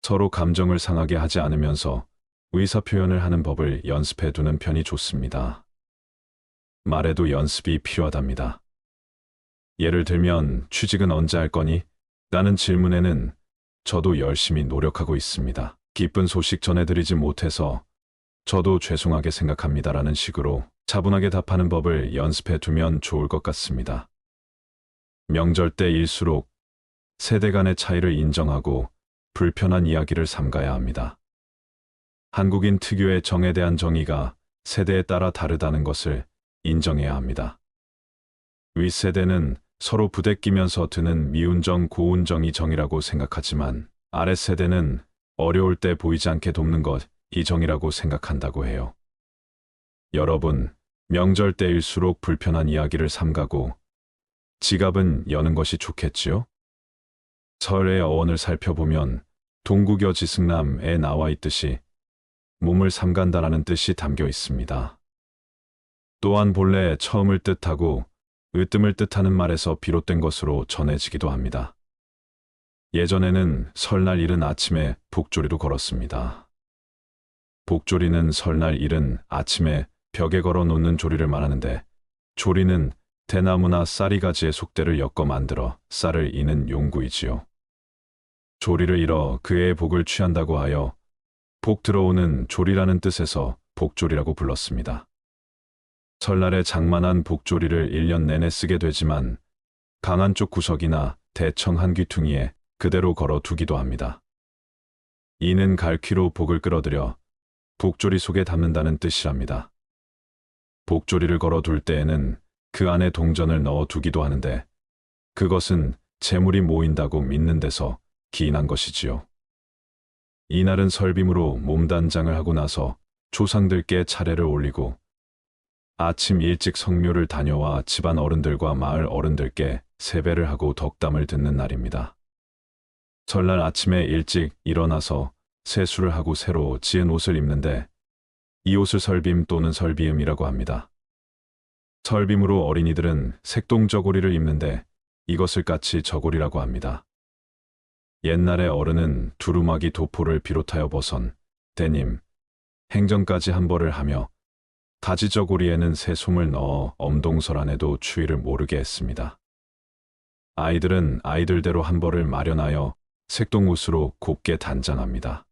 서로 감정을 상하게 하지 않으면서 의사표현을 하는 법을 연습해 두는 편이 좋습니다. 말에도 연습이 필요하답니다. 예를 들면 취직은 언제 할 거니? 라는 질문에는 저도 열심히 노력하고 있습니다. 기쁜 소식 전해드리지 못해서 저도 죄송하게 생각합니다라는 식으로 차분하게 답하는 법을 연습해 두면 좋을 것 같습니다. 명절 때일수록 세대 간의 차이를 인정하고 불편한 이야기를 삼가야 합니다. 한국인 특유의 정에 대한 정의가 세대에 따라 다르다는 것을 인정해야 합니다. 윗세대는 서로 부대끼면서 드는 미운 정, 고운 정이 정이라고 생각하지만 아랫세대는 어려울 때 보이지 않게 돕는 것, 이 정이라고 생각한다고 해요. 여러분, 명절 때일수록 불편한 이야기를 삼가고 지갑은 여는 것이 좋겠지요? 설의 어원을 살펴보면 동구겨 지승남에 나와 있듯이 몸을 삼간다라는 뜻이 담겨 있습니다. 또한 본래 처음을 뜻하고 으뜸을 뜻하는 말에서 비롯된 것으로 전해지기도 합니다. 예전에는 설날 이른 아침에 복조리로 걸었습니다. 복조리는 설날 이른 아침에 벽에 걸어 놓는 조리를 말하는데, 조리는 대나무나 쌀이가지의 속대를 엮어 만들어 쌀을 이는 용구이지요. 조리를 이뤄 그의 복을 취한다고 하여 복 들어오는 조리라는 뜻에서 복조리라고 불렀습니다. 설날에 장만한 복조리를 1년 내내 쓰게 되지만 강한 쪽 구석이나 대청 한 귀퉁이에 그대로 걸어 두기도 합니다. 이는 갈퀴로 복을 끌어들여 복조리 속에 담는다는 뜻이랍니다. 복조리를 걸어 둘 때에는 그 안에 동전을 넣어 두기도 하는데, 그것은 재물이 모인다고 믿는 데서 기인한 것이지요. 이날은 설빔으로 몸단장을 하고 나서 조상들께 차례를 올리고 아침 일찍 성묘를 다녀와 집안 어른들과 마을 어른들께 세배를 하고 덕담을 듣는 날입니다. 설날 아침에 일찍 일어나서 세수를 하고 새로 지은 옷을 입는데, 이 옷을 설빔 또는 설비음이라고 합니다. 설빔으로 어린이들은 색동저고리를 입는데 이것을 까치 저고리라고 합니다. 옛날에 어른은 두루마기 도포를 비롯하여 버선, 데님, 행정까지 한 벌을 하며 가지저고리에는 새솜을 넣어 엄동설 안에도 추위를 모르게 했습니다. 아이들은 아이들대로 한 벌을 마련하여 색동옷으로 곱게 단장합니다.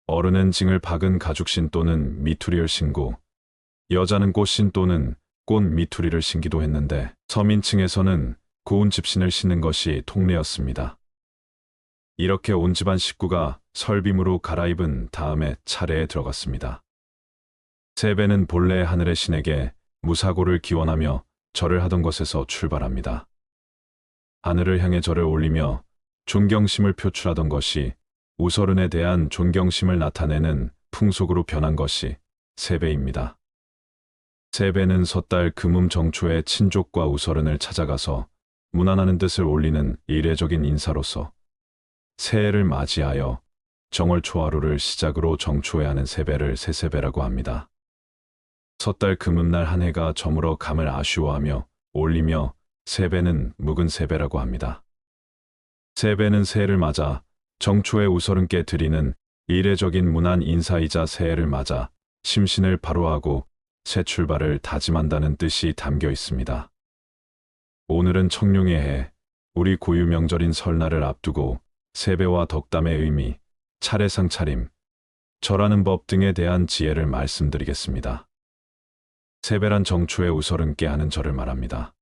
어른은 징을 박은 가죽신 또는 미투리를 신고, 여자는 꽃신 또는 꽃 미투리를 신기도 했는데, 서민층에서는 고운 집신을 신는 것이 통례였습니다. 이렇게 온 집안 식구가 설빔으로 갈아입은 다음에 차례에 들어갔습니다. 세배는 본래 하늘의 신에게 무사고를 기원하며 절을 하던 것에서 출발합니다. 하늘을 향해 절을 올리며 존경심을 표출하던 것이 우서른에 대한 존경심을 나타내는 풍속으로 변한 것이 세배입니다. 세배는 섣달 금음 정초에 친족과 우서른을 찾아가서 문안하는 뜻을 올리는 이례적인 인사로서 새해를 맞이하여 정월 초하루를 시작으로 정초에 하는 세배를 새세배라고 합니다. 섣달 금음날 한 해가 저물어 감을 아쉬워하며 올리며 세배는 묵은 세배라고 합니다. 세배는 새해를 맞아 정초에 우서른께 드리는 이례적인 문안 인사이자 새해를 맞아 심신을 바로하고 새 출발을 다짐한다는 뜻이 담겨 있습니다. 오늘은 청룡의 해, 우리 고유 명절인 설날을 앞두고 세배와 덕담의 의미, 차례상 차림, 절하는 법 등에 대한 지혜를 말씀드리겠습니다. 세배란 정초에 우서른께 하는 절을 말합니다.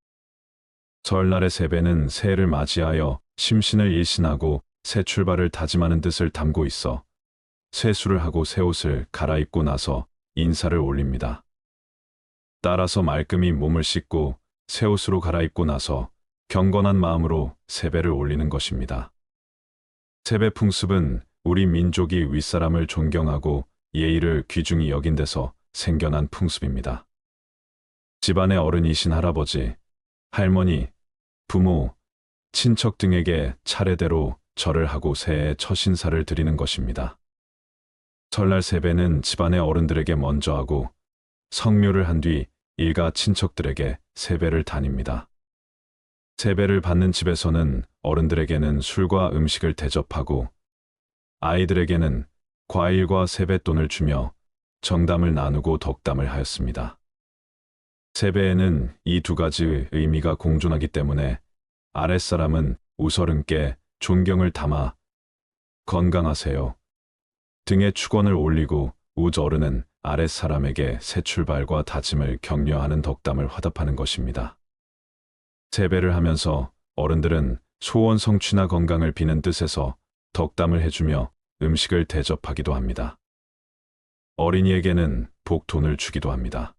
설날의 세배는 새해를 맞이하여 심신을 일신하고 새 출발을 다짐하는 뜻을 담고 있어 세수를 하고 새 옷을 갈아입고 나서 인사를 올립니다. 따라서 말끔히 몸을 씻고 새 옷으로 갈아입고 나서 경건한 마음으로 세배를 올리는 것입니다. 세배 풍습은 우리 민족이 윗사람을 존경하고 예의를 귀중히 여긴 데서 생겨난 풍습입니다. 집안의 어른이신 할아버지, 할머니, 부모, 친척 등에게 차례대로 절을 하고 새해 첫 인사를 드리는 것입니다. 설날 세배는 집안의 어른들에게 먼저 하고 성묘를 한 뒤 일가 친척들에게 세배를 다닙니다. 세배를 받는 집에서는 어른들에게는 술과 음식을 대접하고 아이들에게는 과일과 세뱃돈을 주며 정담을 나누고 덕담을 하였습니다. 세배에는 이 두 가지의 의미가 공존하기 때문에 아랫사람은 우서른께 존경을 담아 건강하세요 등의 축원을 올리고 우저른은 아랫사람에게 새 출발과 다짐을 격려하는 덕담을 화답하는 것입니다. 세배를 하면서 어른들은 소원 성취나 건강을 비는 뜻에서 덕담을 해주며 음식을 대접하기도 합니다. 어린이에게는 복돈을 주기도 합니다.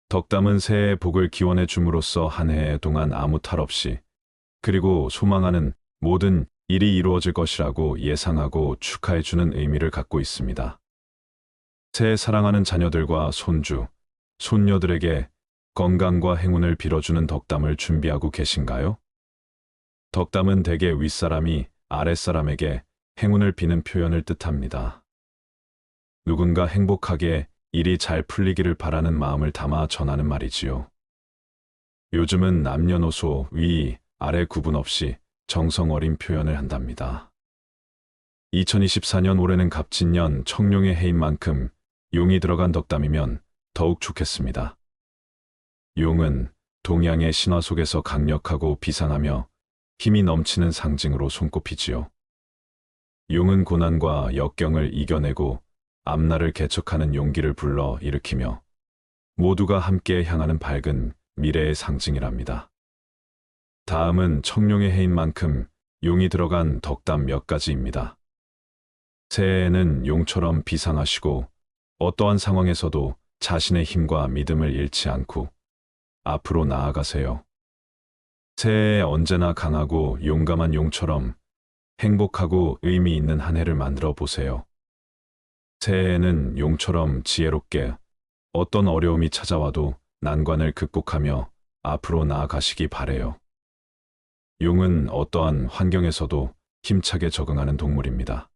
덕담은 새해의 복을 기원해 줌으로써 한 해 동안 아무 탈 없이 그리고 소망하는 모든 일이 이루어질 것이라고 예상하고 축하해 주는 의미를 갖고 있습니다. 새해 사랑하는 자녀들과 손주, 손녀들에게 건강과 행운을 빌어주는 덕담을 준비하고 계신가요? 덕담은 대개 윗사람이 아랫사람에게 행운을 비는 표현을 뜻합니다. 누군가 행복하게 일이 잘 풀리기를 바라는 마음을 담아 전하는 말이지요. 요즘은 남녀노소 위, 아래 구분 없이 정성 어린 표현을 한답니다. 2024년 올해는 갑진년 청룡의 해인 만큼 용이 들어간 덕담이면 더욱 좋겠습니다. 용은 동양의 신화 속에서 강력하고 비상하며 힘이 넘치는 상징으로 손꼽히지요. 용은 고난과 역경을 이겨내고 앞날을 개척하는 용기를 불러 일으키며 모두가 함께 향하는 밝은 미래의 상징이랍니다. 다음은 청룡의 해인 만큼 용이 들어간 덕담 몇 가지입니다. 새해에는 용처럼 비상하시고 어떠한 상황에서도 자신의 힘과 믿음을 잃지 않고 앞으로 나아가세요. 새해에 언제나 강하고 용감한 용처럼 행복하고 의미 있는 한 해를 만들어 보세요. 새해에는 용처럼 지혜롭게 어떤 어려움이 찾아와도 난관을 극복하며 앞으로 나아가시기 바래요. 용은 어떠한 환경에서도 힘차게 적응하는 동물입니다.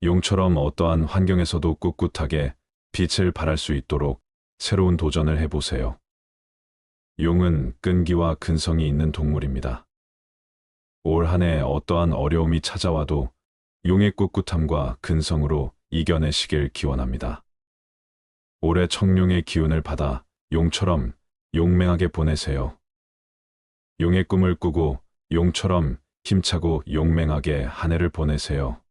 용처럼 어떠한 환경에서도 꿋꿋하게 빛을 발할 수 있도록 새로운 도전을 해보세요. 용은 끈기와 근성이 있는 동물입니다. 올 한 해 어떠한 어려움이 찾아와도 용의 꿋꿋함과 근성으로 이겨내시길 기원합니다. 올해 청룡의 기운을 받아 용처럼 용맹하게 보내세요. 용의 꿈을 꾸고 용처럼 힘차고 용맹하게 한 해를 보내세요.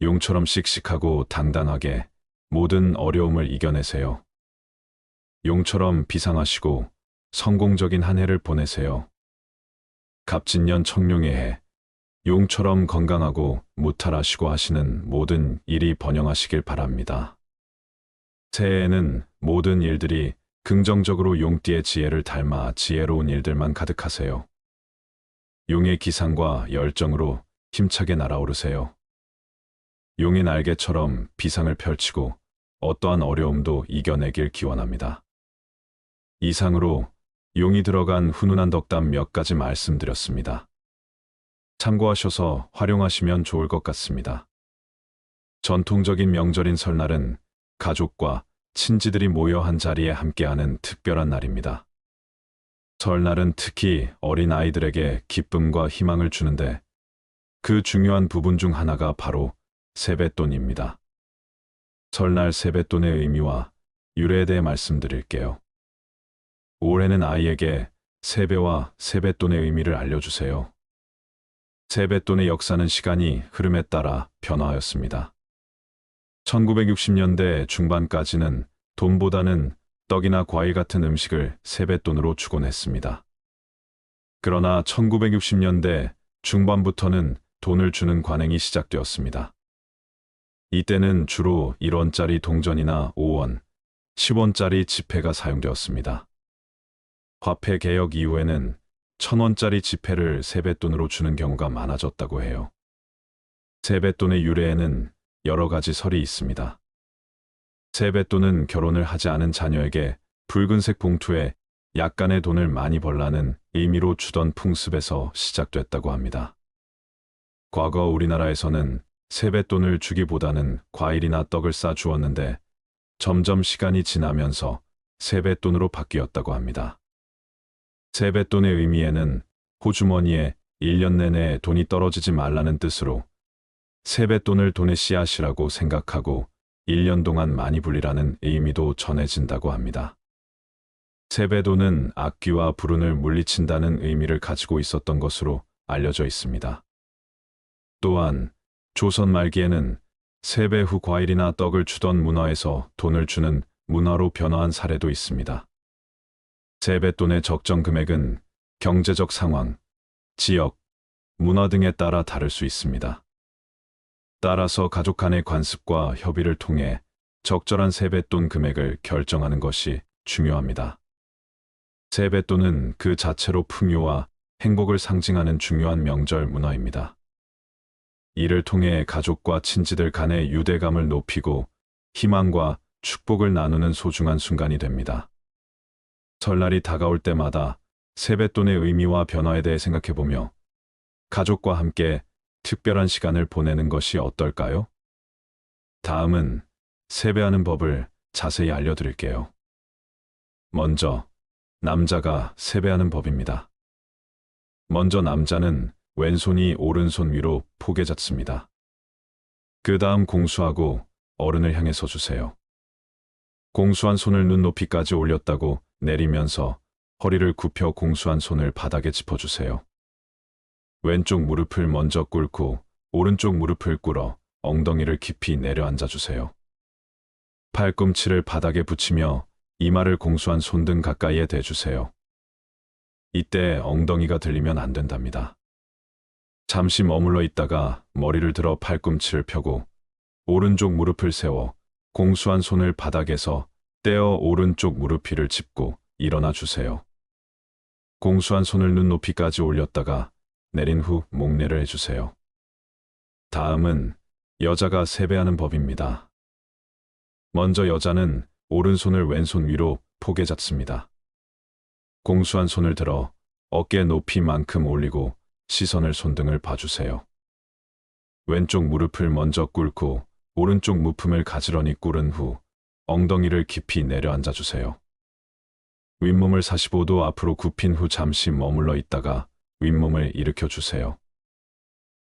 용처럼 씩씩하고 당당하게 모든 어려움을 이겨내세요. 용처럼 비상하시고 성공적인 한 해를 보내세요. 갑진년 청룡의 해, 용처럼 건강하고 무탈하시고 하시는 모든 일이 번영하시길 바랍니다. 새해에는 모든 일들이 긍정적으로 용띠의 지혜를 닮아 지혜로운 일들만 가득하세요. 용의 기상과 열정으로 힘차게 날아오르세요. 용의 날개처럼 비상을 펼치고 어떠한 어려움도 이겨내길 기원합니다. 이상으로 용이 들어간 훈훈한 덕담 몇 가지 말씀드렸습니다. 참고하셔서 활용하시면 좋을 것 같습니다. 전통적인 명절인 설날은 가족과 친지들이 모여 한 자리에 함께하는 특별한 날입니다. 설날은 특히 어린 아이들에게 기쁨과 희망을 주는데 그 중요한 부분 중 하나가 바로 세뱃돈입니다. 설날 세뱃돈의 의미와 유래에 대해 말씀드릴게요. 올해는 아이에게 세배와 세뱃돈의 의미를 알려주세요. 세뱃돈의 역사는 시간이 흐름에 따라 변화하였습니다. 1960년대 중반까지는 돈보다는 떡이나 과일 같은 음식을 세뱃돈으로 주곤 했습니다. 그러나 1960년대 중반부터는 돈을 주는 관행이 시작되었습니다. 이때는 주로 1원짜리 동전이나 5원, 10원짜리 지폐가 사용되었습니다. 화폐 개혁 이후에는 1000원짜리 지폐를 세뱃돈으로 주는 경우가 많아졌다고 해요. 세뱃돈의 유래에는 여러 가지 설이 있습니다. 세뱃돈은 결혼을 하지 않은 자녀에게 붉은색 봉투에 약간의 돈을 많이 벌라는 의미로 주던 풍습에서 시작됐다고 합니다. 과거 우리나라에서는 세뱃돈을 주기보다는 과일이나 떡을 싸 주었는데 점점 시간이 지나면서 세뱃돈으로 바뀌었다고 합니다. 세뱃돈의 의미에는 호주머니에 1년 내내 돈이 떨어지지 말라는 뜻으로 세뱃돈을 돈의 씨앗이라고 생각하고 1년 동안 많이 불리라는 의미도 전해진다고 합니다. 세뱃돈은 악귀와 불운을 물리친다는 의미를 가지고 있었던 것으로 알려져 있습니다. 또한 조선 말기에는 세배 후 과일이나 떡을 주던 문화에서 돈을 주는 문화로 변화한 사례도 있습니다. 세뱃돈의 적정 금액은 경제적 상황, 지역, 문화 등에 따라 다를 수 있습니다. 따라서 가족 간의 관습과 협의를 통해 적절한 세뱃돈 금액을 결정하는 것이 중요합니다. 세뱃돈은 그 자체로 풍요와 행복을 상징하는 중요한 명절 문화입니다. 이를 통해 가족과 친지들 간의 유대감을 높이고 희망과 축복을 나누는 소중한 순간이 됩니다. 설날이 다가올 때마다 세뱃돈의 의미와 변화에 대해 생각해보며 가족과 함께 특별한 시간을 보내는 것이 어떨까요? 다음은 세배하는 법을 자세히 알려드릴게요. 먼저, 남자가 세배하는 법입니다. 먼저 남자는 왼손이 오른손 위로 포개 잡습니다. 그 다음 공수하고 어른을 향해 서주세요. 공수한 손을 눈높이까지 올렸다고 내리면서 허리를 굽혀 공수한 손을 바닥에 짚어주세요. 왼쪽 무릎을 먼저 꿇고 오른쪽 무릎을 꿇어 엉덩이를 깊이 내려앉아 주세요. 팔꿈치를 바닥에 붙이며 이마를 공수한 손등 가까이에 대주세요. 이때 엉덩이가 들리면 안 된답니다. 잠시 머물러 있다가 머리를 들어 팔꿈치를 펴고 오른쪽 무릎을 세워 공수한 손을 바닥에서 떼어 오른쪽 무릎 위를 짚고 일어나 주세요. 공수한 손을 눈높이까지 올렸다가 내린 후 목례를 해주세요. 다음은 여자가 세배하는 법입니다. 먼저 여자는 오른손을 왼손 위로 포개 잡습니다. 공수한 손을 들어 어깨 높이만큼 올리고 시선을 손등을 봐주세요. 왼쪽 무릎을 먼저 꿇고 오른쪽 무품을 가지런히 꿇은 후 엉덩이를 깊이 내려앉아 주세요. 윗몸을 45도 앞으로 굽힌 후 잠시 머물러 있다가 윗몸을 일으켜 주세요.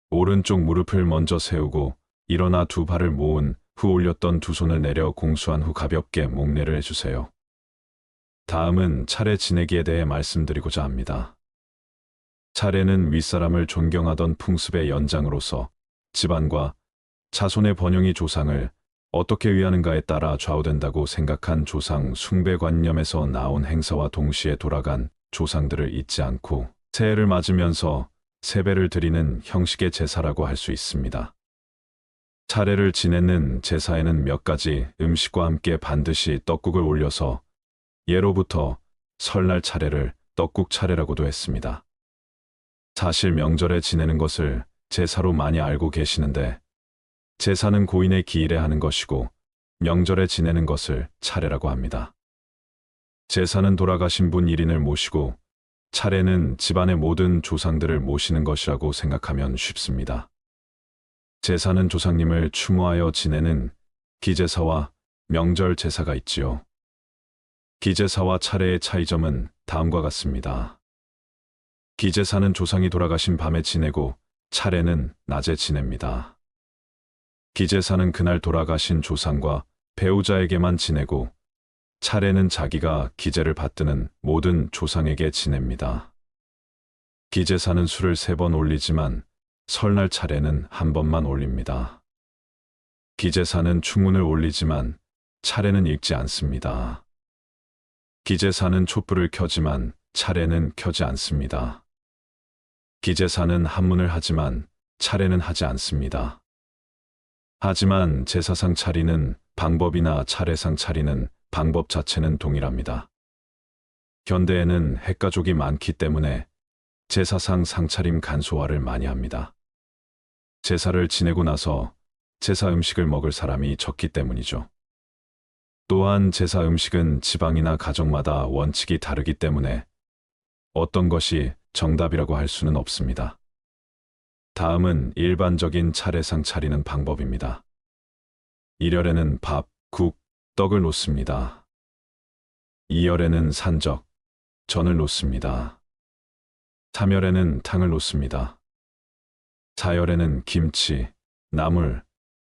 오른쪽 무릎을 먼저 세우고 일어나 두 발을 모은 후 올렸던 두 손을 내려 공수한 후 가볍게 목례를 해주세요. 다음은 차례 지내기에 대해 말씀드리고자 합니다. 차례는 윗사람을 존경하던 풍습의 연장으로서 집안과 자손의 번영이 조상을 어떻게 위하는가에 따라 좌우된다고 생각한 조상 숭배관념에서 나온 행사와 동시에 돌아간 조상들을 잊지 않고 새해를 맞으면서 세배를 드리는 형식의 제사라고 할 수 있습니다. 차례를 지내는 제사에는 몇 가지 음식과 함께 반드시 떡국을 올려서 예로부터 설날 차례를 떡국 차례라고도 했습니다. 사실 명절에 지내는 것을 제사로 많이 알고 계시는데 제사는 고인의 기일에 하는 것이고 명절에 지내는 것을 차례라고 합니다. 제사는 돌아가신 분 1인을 모시고 차례는 집안의 모든 조상들을 모시는 것이라고 생각하면 쉽습니다. 제사는 조상님을 추모하여 지내는 기제사와 명절 제사가 있지요. 기제사와 차례의 차이점은 다음과 같습니다. 기제사는 조상이 돌아가신 밤에 지내고 차례는 낮에 지냅니다. 기제사는 그날 돌아가신 조상과 배우자에게만 지내고 차례는 자기가 기제를 받드는 모든 조상에게 지냅니다. 기제사는 술을 3번 올리지만 설날 차례는 1번만 올립니다. 기제사는 충문을 올리지만 차례는 읽지 않습니다. 기제사는 촛불을 켜지만 차례는 켜지 않습니다. 기제사는 한문을 하지만 차례는 하지 않습니다. 하지만 제사상 차리는 방법이나 차례상 차리는 방법 자체는 동일합니다. 현대에는 핵가족이 많기 때문에 제사상 상차림 간소화를 많이 합니다. 제사를 지내고 나서 제사 음식을 먹을 사람이 적기 때문이죠. 또한 제사 음식은 지방이나 가정마다 원칙이 다르기 때문에 어떤 것이 정답이라고 할 수는 없습니다. 다음은 일반적인 차례상 차리는 방법입니다. 1열에는 밥, 국, 떡을 놓습니다. 2열에는 산적, 전을 놓습니다. 3열에는 탕을 놓습니다. 4열에는 김치, 나물,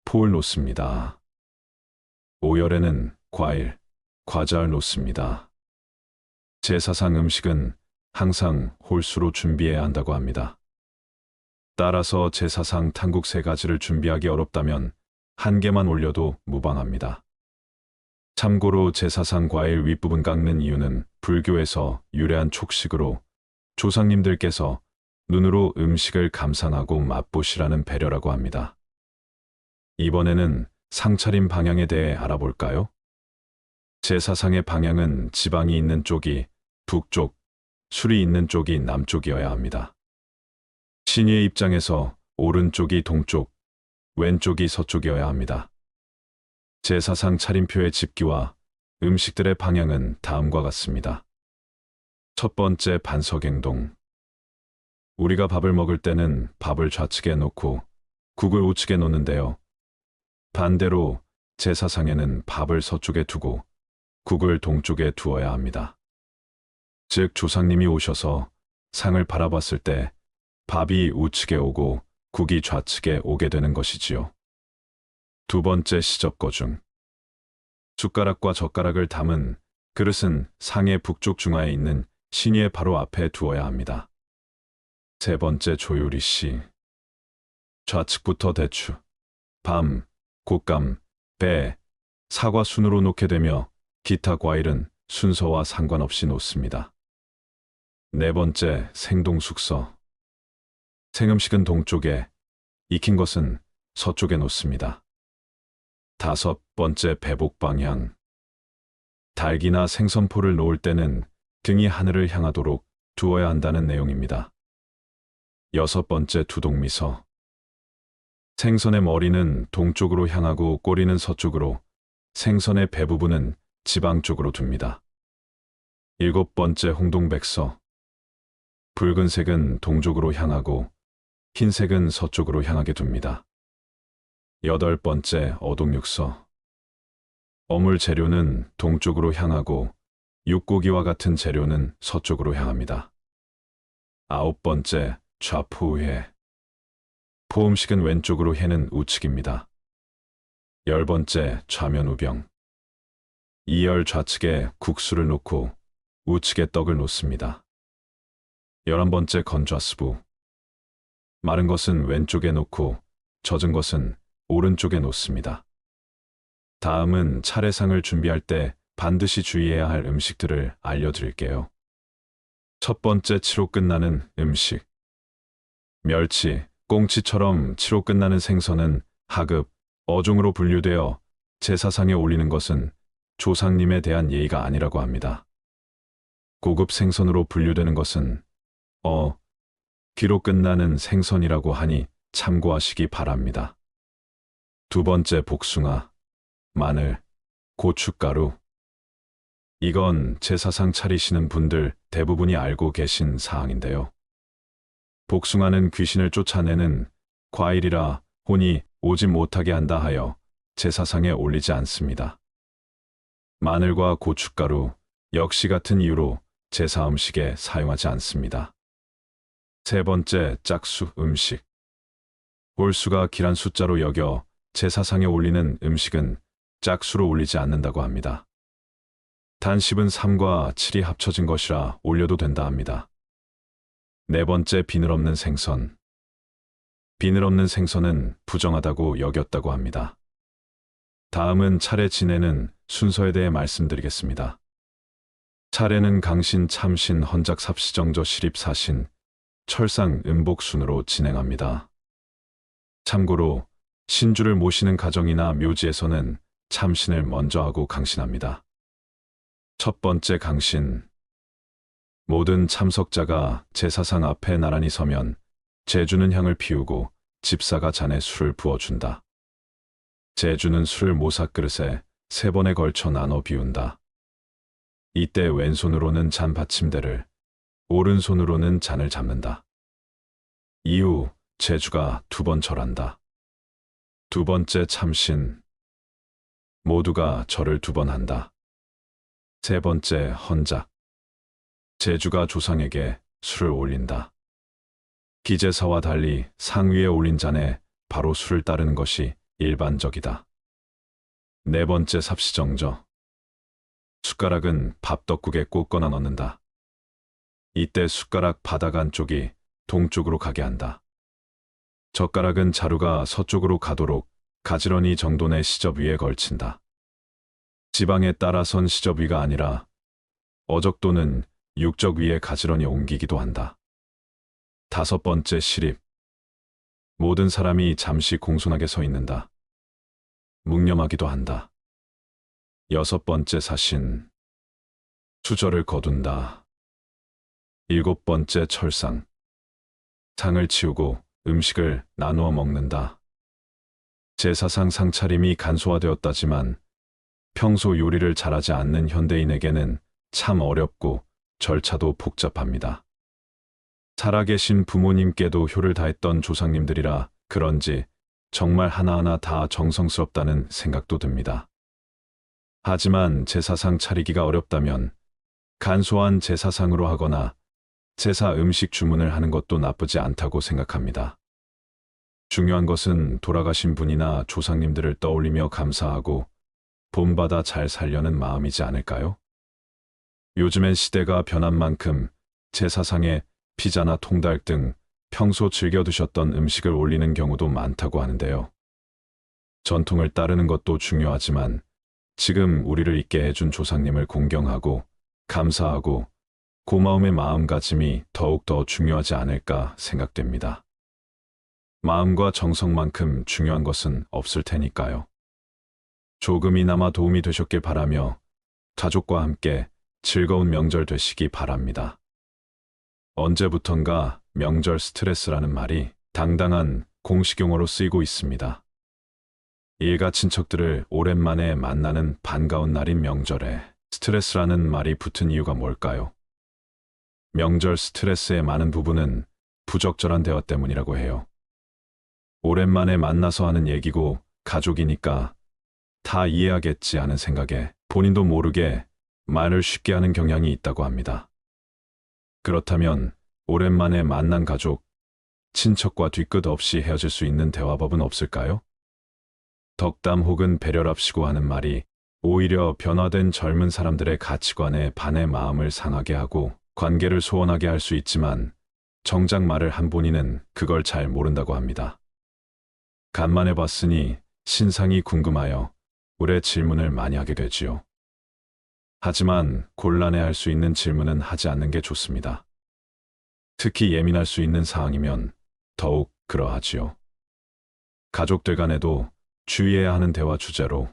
포를 놓습니다. 5열에는 과일, 과자를 놓습니다. 제사상 음식은 항상 홀수로 준비해야 한다고 합니다. 따라서 제사상 탕국 3가지를 준비하기 어렵다면 1개만 올려도 무방합니다. 참고로 제사상 과일 윗부분 깎는 이유는 불교에서 유래한 촉식으로 조상님들께서 눈으로 음식을 감상하고 맛보시라는 배려라고 합니다. 이번에는 상차림 방향에 대해 알아볼까요? 제사상의 방향은 지방이 있는 쪽이 북쪽, 술이 있는 쪽이 남쪽이어야 합니다. 신의의 입장에서 오른쪽이 동쪽, 왼쪽이 서쪽이어야 합니다. 제사상 차림표의 집기와 음식들의 방향은 다음과 같습니다. 첫 번째 반석행동. 우리가 밥을 먹을 때는 밥을 좌측에 놓고 국을 우측에 놓는데요. 반대로 제사상에는 밥을 서쪽에 두고 국을 동쪽에 두어야 합니다. 즉 조상님이 오셔서 상을 바라봤을 때 밥이 우측에 오고 국이 좌측에 오게 되는 것이지요. 두 번째 시접거중. 숟가락과 젓가락을 담은 그릇은 상의 북쪽 중화에 있는 신의의 바로 앞에 두어야 합니다. 세 번째 조유리씨. 좌측부터 대추, 밤, 곶감, 배, 사과 순으로 놓게 되며 기타 과일은 순서와 상관없이 놓습니다. 네 번째 생동숙서. 생음식은 동쪽에, 익힌 것은 서쪽에 놓습니다. 다섯 번째 배복방향. 닭이나 생선포를 놓을 때는 등이 하늘을 향하도록 두어야 한다는 내용입니다. 여섯 번째 두동미서. 생선의 머리는 동쪽으로 향하고 꼬리는 서쪽으로, 생선의 배 부분은 지방 쪽으로 둡니다. 일곱 번째 홍동백서. 붉은색은 동쪽으로 향하고 흰색은 서쪽으로 향하게 둡니다. 여덟 번째 어동육서. 어물 재료는 동쪽으로 향하고 육고기와 같은 재료는 서쪽으로 향합니다. 아홉 번째 좌포우회. 포음식은 왼쪽으로 해는 우측입니다. 열 번째 좌면우병. 이열 좌측에 국수를 놓고 우측에 떡을 놓습니다. 11번째 건좌수부. 마른 것은 왼쪽에 놓고 젖은 것은 오른쪽에 놓습니다. 다음은 차례상을 준비할 때 반드시 주의해야 할 음식들을 알려드릴게요. 첫 번째 치로 끝나는 음식. 멸치, 꽁치처럼 치로 끝나는 생선은 하급, 어종으로 분류되어 제사상에 올리는 것은 조상님에 대한 예의가 아니라고 합니다. 고급 생선으로 분류되는 것은 기로 끝나는 생선이라고 하니 참고하시기 바랍니다. 두 번째 복숭아, 마늘, 고춧가루. 이건 제사상 차리시는 분들 대부분이 알고 계신 사항인데요. 복숭아는 귀신을 쫓아내는 과일이라 혼이 오지 못하게 한다 하여 제사상에 올리지 않습니다. 마늘과 고춧가루 역시 같은 이유로 제사 음식에 사용하지 않습니다. 세 번째 짝수 음식. 홀수가 길한 숫자로 여겨 제사상에 올리는 음식은 짝수로 올리지 않는다고 합니다. 단 10은 3과 7이 합쳐진 것이라 올려도 된다 합니다. 네 번째 비늘 없는 생선. 비늘 없는 생선은 부정하다고 여겼다고 합니다. 다음은 차례 지내는 순서에 대해 말씀드리겠습니다. 차례는 강신, 참신, 헌작, 삽시정저, 시립, 사신, 철상, 음복 순으로 진행합니다. 참고로 신주를 모시는 가정이나 묘지에서는 참신을 먼저 하고 강신합니다. 첫 번째 강신. 모든 참석자가 제사상 앞에 나란히 서면 제주는 향을 피우고 집사가 잔에 술을 부어준다. 제주는 술을 모삭그릇에 3번에 걸쳐 나눠 비운다. 이때 왼손으로는 잔 받침대를, 오른손으로는 잔을 잡는다. 이후 제주가 2번 절한다. 두 번째 참신. 모두가 절을 2번 한다. 세 번째 헌작. 제주가 조상에게 술을 올린다. 기제사와 달리 상 위에 올린 잔에 바로 술을 따르는 것이 일반적이다. 네 번째 삽시정저. 숟가락은 밥떡국에 꽂거나 넣는다. 이때 숟가락 바닥 안쪽이 동쪽으로 가게 한다. 젓가락은 자루가 서쪽으로 가도록 가지런히 정돈의 시접 위에 걸친다. 지방에 따라 선 시접 위가 아니라 어적 또는 육적 위에 가지런히 옮기기도 한다. 다섯 번째 시립. 모든 사람이 잠시 공손하게 서 있는다. 묵념하기도 한다. 여섯 번째 사신. 수저를 거둔다. 일곱 번째 철상. 상을 치우고 음식을 나누어 먹는다. 제사상 상차림이 간소화되었다지만 평소 요리를 잘하지 않는 현대인에게는 참 어렵고 절차도 복잡합니다. 살아계신 부모님께도 효를 다했던 조상님들이라 그런지 정말 하나하나 다 정성스럽다는 생각도 듭니다. 하지만 제사상 차리기가 어렵다면 간소한 제사상으로 하거나 제사 음식 주문을 하는 것도 나쁘지 않다고 생각합니다. 중요한 것은 돌아가신 분이나 조상님들을 떠올리며 감사하고 본받아 잘 살려는 마음이지 않을까요? 요즘엔 시대가 변한 만큼 제사상에 피자나 통닭 등 평소 즐겨 드셨던 음식을 올리는 경우도 많다고 하는데요. 전통을 따르는 것도 중요하지만 지금 우리를 있게 해준 조상님을 공경하고 감사하고 고마움의 마음가짐이 더욱더 중요하지 않을까 생각됩니다. 마음과 정성만큼 중요한 것은 없을 테니까요. 조금이나마 도움이 되셨길 바라며 가족과 함께 즐거운 명절 되시기 바랍니다. 언제부턴가 명절 스트레스라는 말이 당당한 공식용어로 쓰이고 있습니다. 일가 친척들을 오랜만에 만나는 반가운 날인 명절에 스트레스라는 말이 붙은 이유가 뭘까요? 명절 스트레스의 많은 부분은 부적절한 대화 때문이라고 해요. 오랜만에 만나서 하는 얘기고 가족이니까 다 이해하겠지 하는 생각에 본인도 모르게 말을 쉽게 하는 경향이 있다고 합니다. 그렇다면 오랜만에 만난 가족, 친척과 뒤끝 없이 헤어질 수 있는 대화법은 없을까요? 덕담 혹은 배려랍시고 하는 말이 오히려 변화된 젊은 사람들의 가치관에 반해 마음을 상하게 하고 관계를 소원하게 할 수 있지만 정작 말을 한 본인은 그걸 잘 모른다고 합니다. 간만에 봤으니 신상이 궁금하여 오래 질문을 많이 하게 되지요. 하지만 곤란해할 수 있는 질문은 하지 않는 게 좋습니다. 특히 예민할 수 있는 사항이면 더욱 그러하지요. 가족들 간에도 주의해야 하는 대화 주제로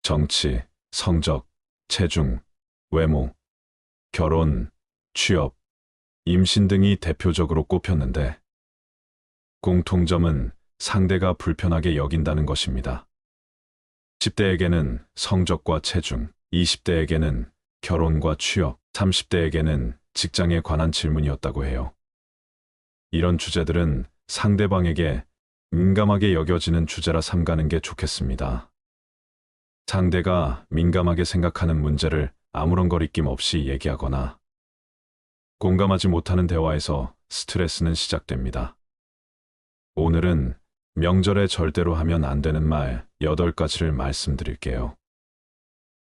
정치, 성적, 체중, 외모, 결혼, 취업, 임신 등이 대표적으로 꼽혔는데 공통점은 상대가 불편하게 여긴다는 것입니다. 10대에게는 성적과 체중, 20대에게는 결혼과 취업, 30대에게는 직장에 관한 질문이었다고 해요. 이런 주제들은 상대방에게 민감하게 여겨지는 주제라 삼가는 게 좋겠습니다. 상대가 민감하게 생각하는 문제를 아무런 거리낌 없이 얘기하거나 공감하지 못하는 대화에서 스트레스는 시작됩니다. 오늘은 명절에 절대로 하면 안 되는 말 8가지를 말씀드릴게요.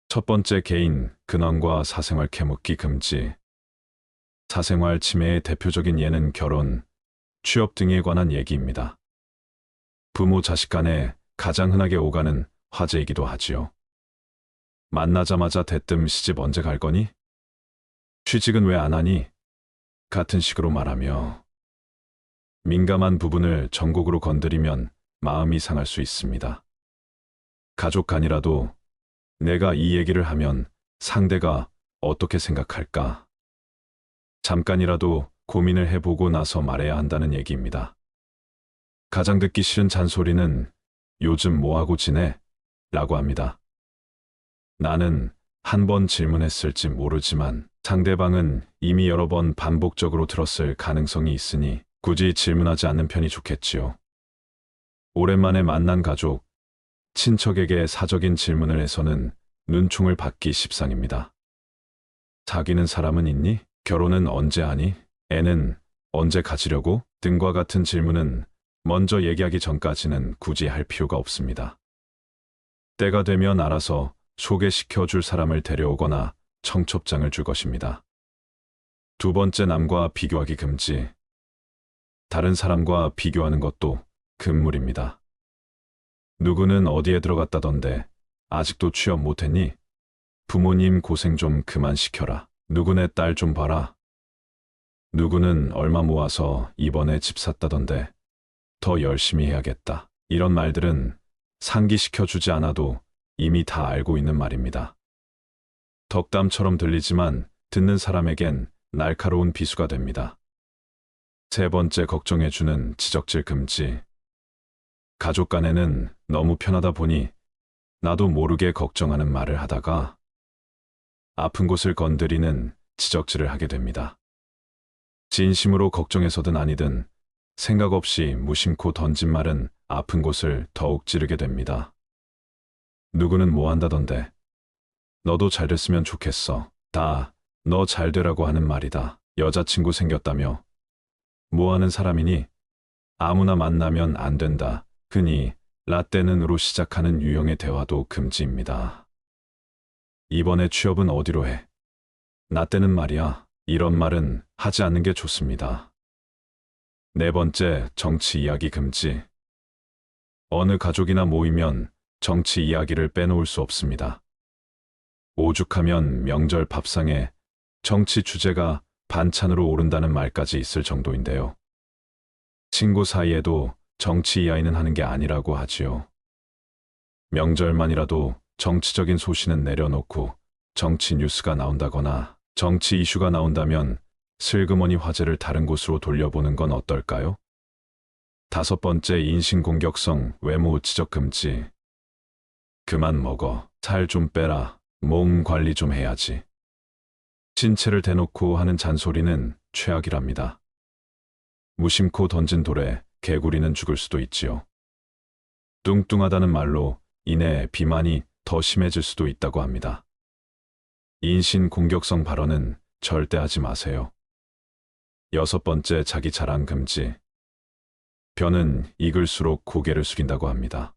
첫 번째, 개인, 근황과 사생활 캐묻기 금지. 사생활 침해의 대표적인 예는 결혼, 취업 등에 관한 얘기입니다. 부모 자식 간에 가장 흔하게 오가는 화제이기도 하지요. 만나자마자 대뜸 시집 언제 갈 거니? 취직은 왜 안 하니? 같은 식으로 말하며 민감한 부분을 전곡으로 건드리면 마음이 상할 수 있습니다. 가족 간이라도 내가 이 얘기를 하면 상대가 어떻게 생각할까? 잠깐이라도 고민을 해보고 나서 말해야 한다는 얘기입니다. 가장 듣기 싫은 잔소리는 요즘 뭐하고 지내? 라고 합니다. 나는 한 번 질문했을지 모르지만 상대방은 이미 여러 번 반복적으로 들었을 가능성이 있으니 굳이 질문하지 않는 편이 좋겠지요. 오랜만에 만난 가족, 친척에게 사적인 질문을 해서는 눈총을 받기 십상입니다. 사귀는 사람은 있니? 결혼은 언제 하니? 애는 언제 가지려고? 등과 같은 질문은 먼저 얘기하기 전까지는 굳이 할 필요가 없습니다. 때가 되면 알아서 소개시켜 줄 사람을 데려오거나 청첩장을 줄 것입니다. 두 번째, 남과 비교하기 금지. 다른 사람과 비교하는 것도 금물입니다. 누구는 어디에 들어갔다던데 아직도 취업 못했니? 부모님 고생 좀 그만 시켜라. 누구네 딸 좀 봐라. 누구는 얼마 모아서 이번에 집 샀다던데 더 열심히 해야겠다. 이런 말들은 상기시켜주지 않아도 이미 다 알고 있는 말입니다. 덕담처럼 들리지만 듣는 사람에겐 날카로운 비수가 됩니다. 세 번째, 걱정해주는 지적질 금지. 가족 간에는 너무 편하다 보니 나도 모르게 걱정하는 말을 하다가 아픈 곳을 건드리는 지적질을 하게 됩니다. 진심으로 걱정해서든 아니든 생각 없이 무심코 던진 말은 아픈 곳을 더욱 찌르게 됩니다. 누구는 뭐 한다던데. 너도 잘 됐으면 좋겠어. 다 너 잘 되라고 하는 말이다. 여자친구 생겼다며. 뭐 하는 사람이니? 아무나 만나면 안 된다. 흔히 라떼는으로 시작하는 유형의 대화도 금지입니다. 이번에 취업은 어디로 해? 나 때는 말이야. 이런 말은 하지 않는 게 좋습니다. 네 번째, 정치 이야기 금지. 어느 가족이나 모이면 정치 이야기를 빼놓을 수 없습니다. 오죽하면 명절 밥상에 정치 주제가 반찬으로 오른다는 말까지 있을 정도인데요. 친구 사이에도 정치 이야기는 하는 게 아니라고 하지요. 명절만이라도 정치적인 소신은 내려놓고 정치 뉴스가 나온다거나 정치 이슈가 나온다면 슬그머니 화제를 다른 곳으로 돌려보는 건 어떨까요? 다섯 번째, 인신공격성 외모 지적 금지. 그만 먹어. 살 좀 빼라. 몸 관리 좀 해야지. 신체를 대놓고 하는 잔소리는 최악이랍니다. 무심코 던진 돌에 개구리는 죽을 수도 있지요. 뚱뚱하다는 말로 인해 비만이 더 심해질 수도 있다고 합니다. 인신공격성 발언은 절대 하지 마세요. 여섯 번째, 자기 자랑 금지. 벼는 익을수록 고개를 숙인다고 합니다.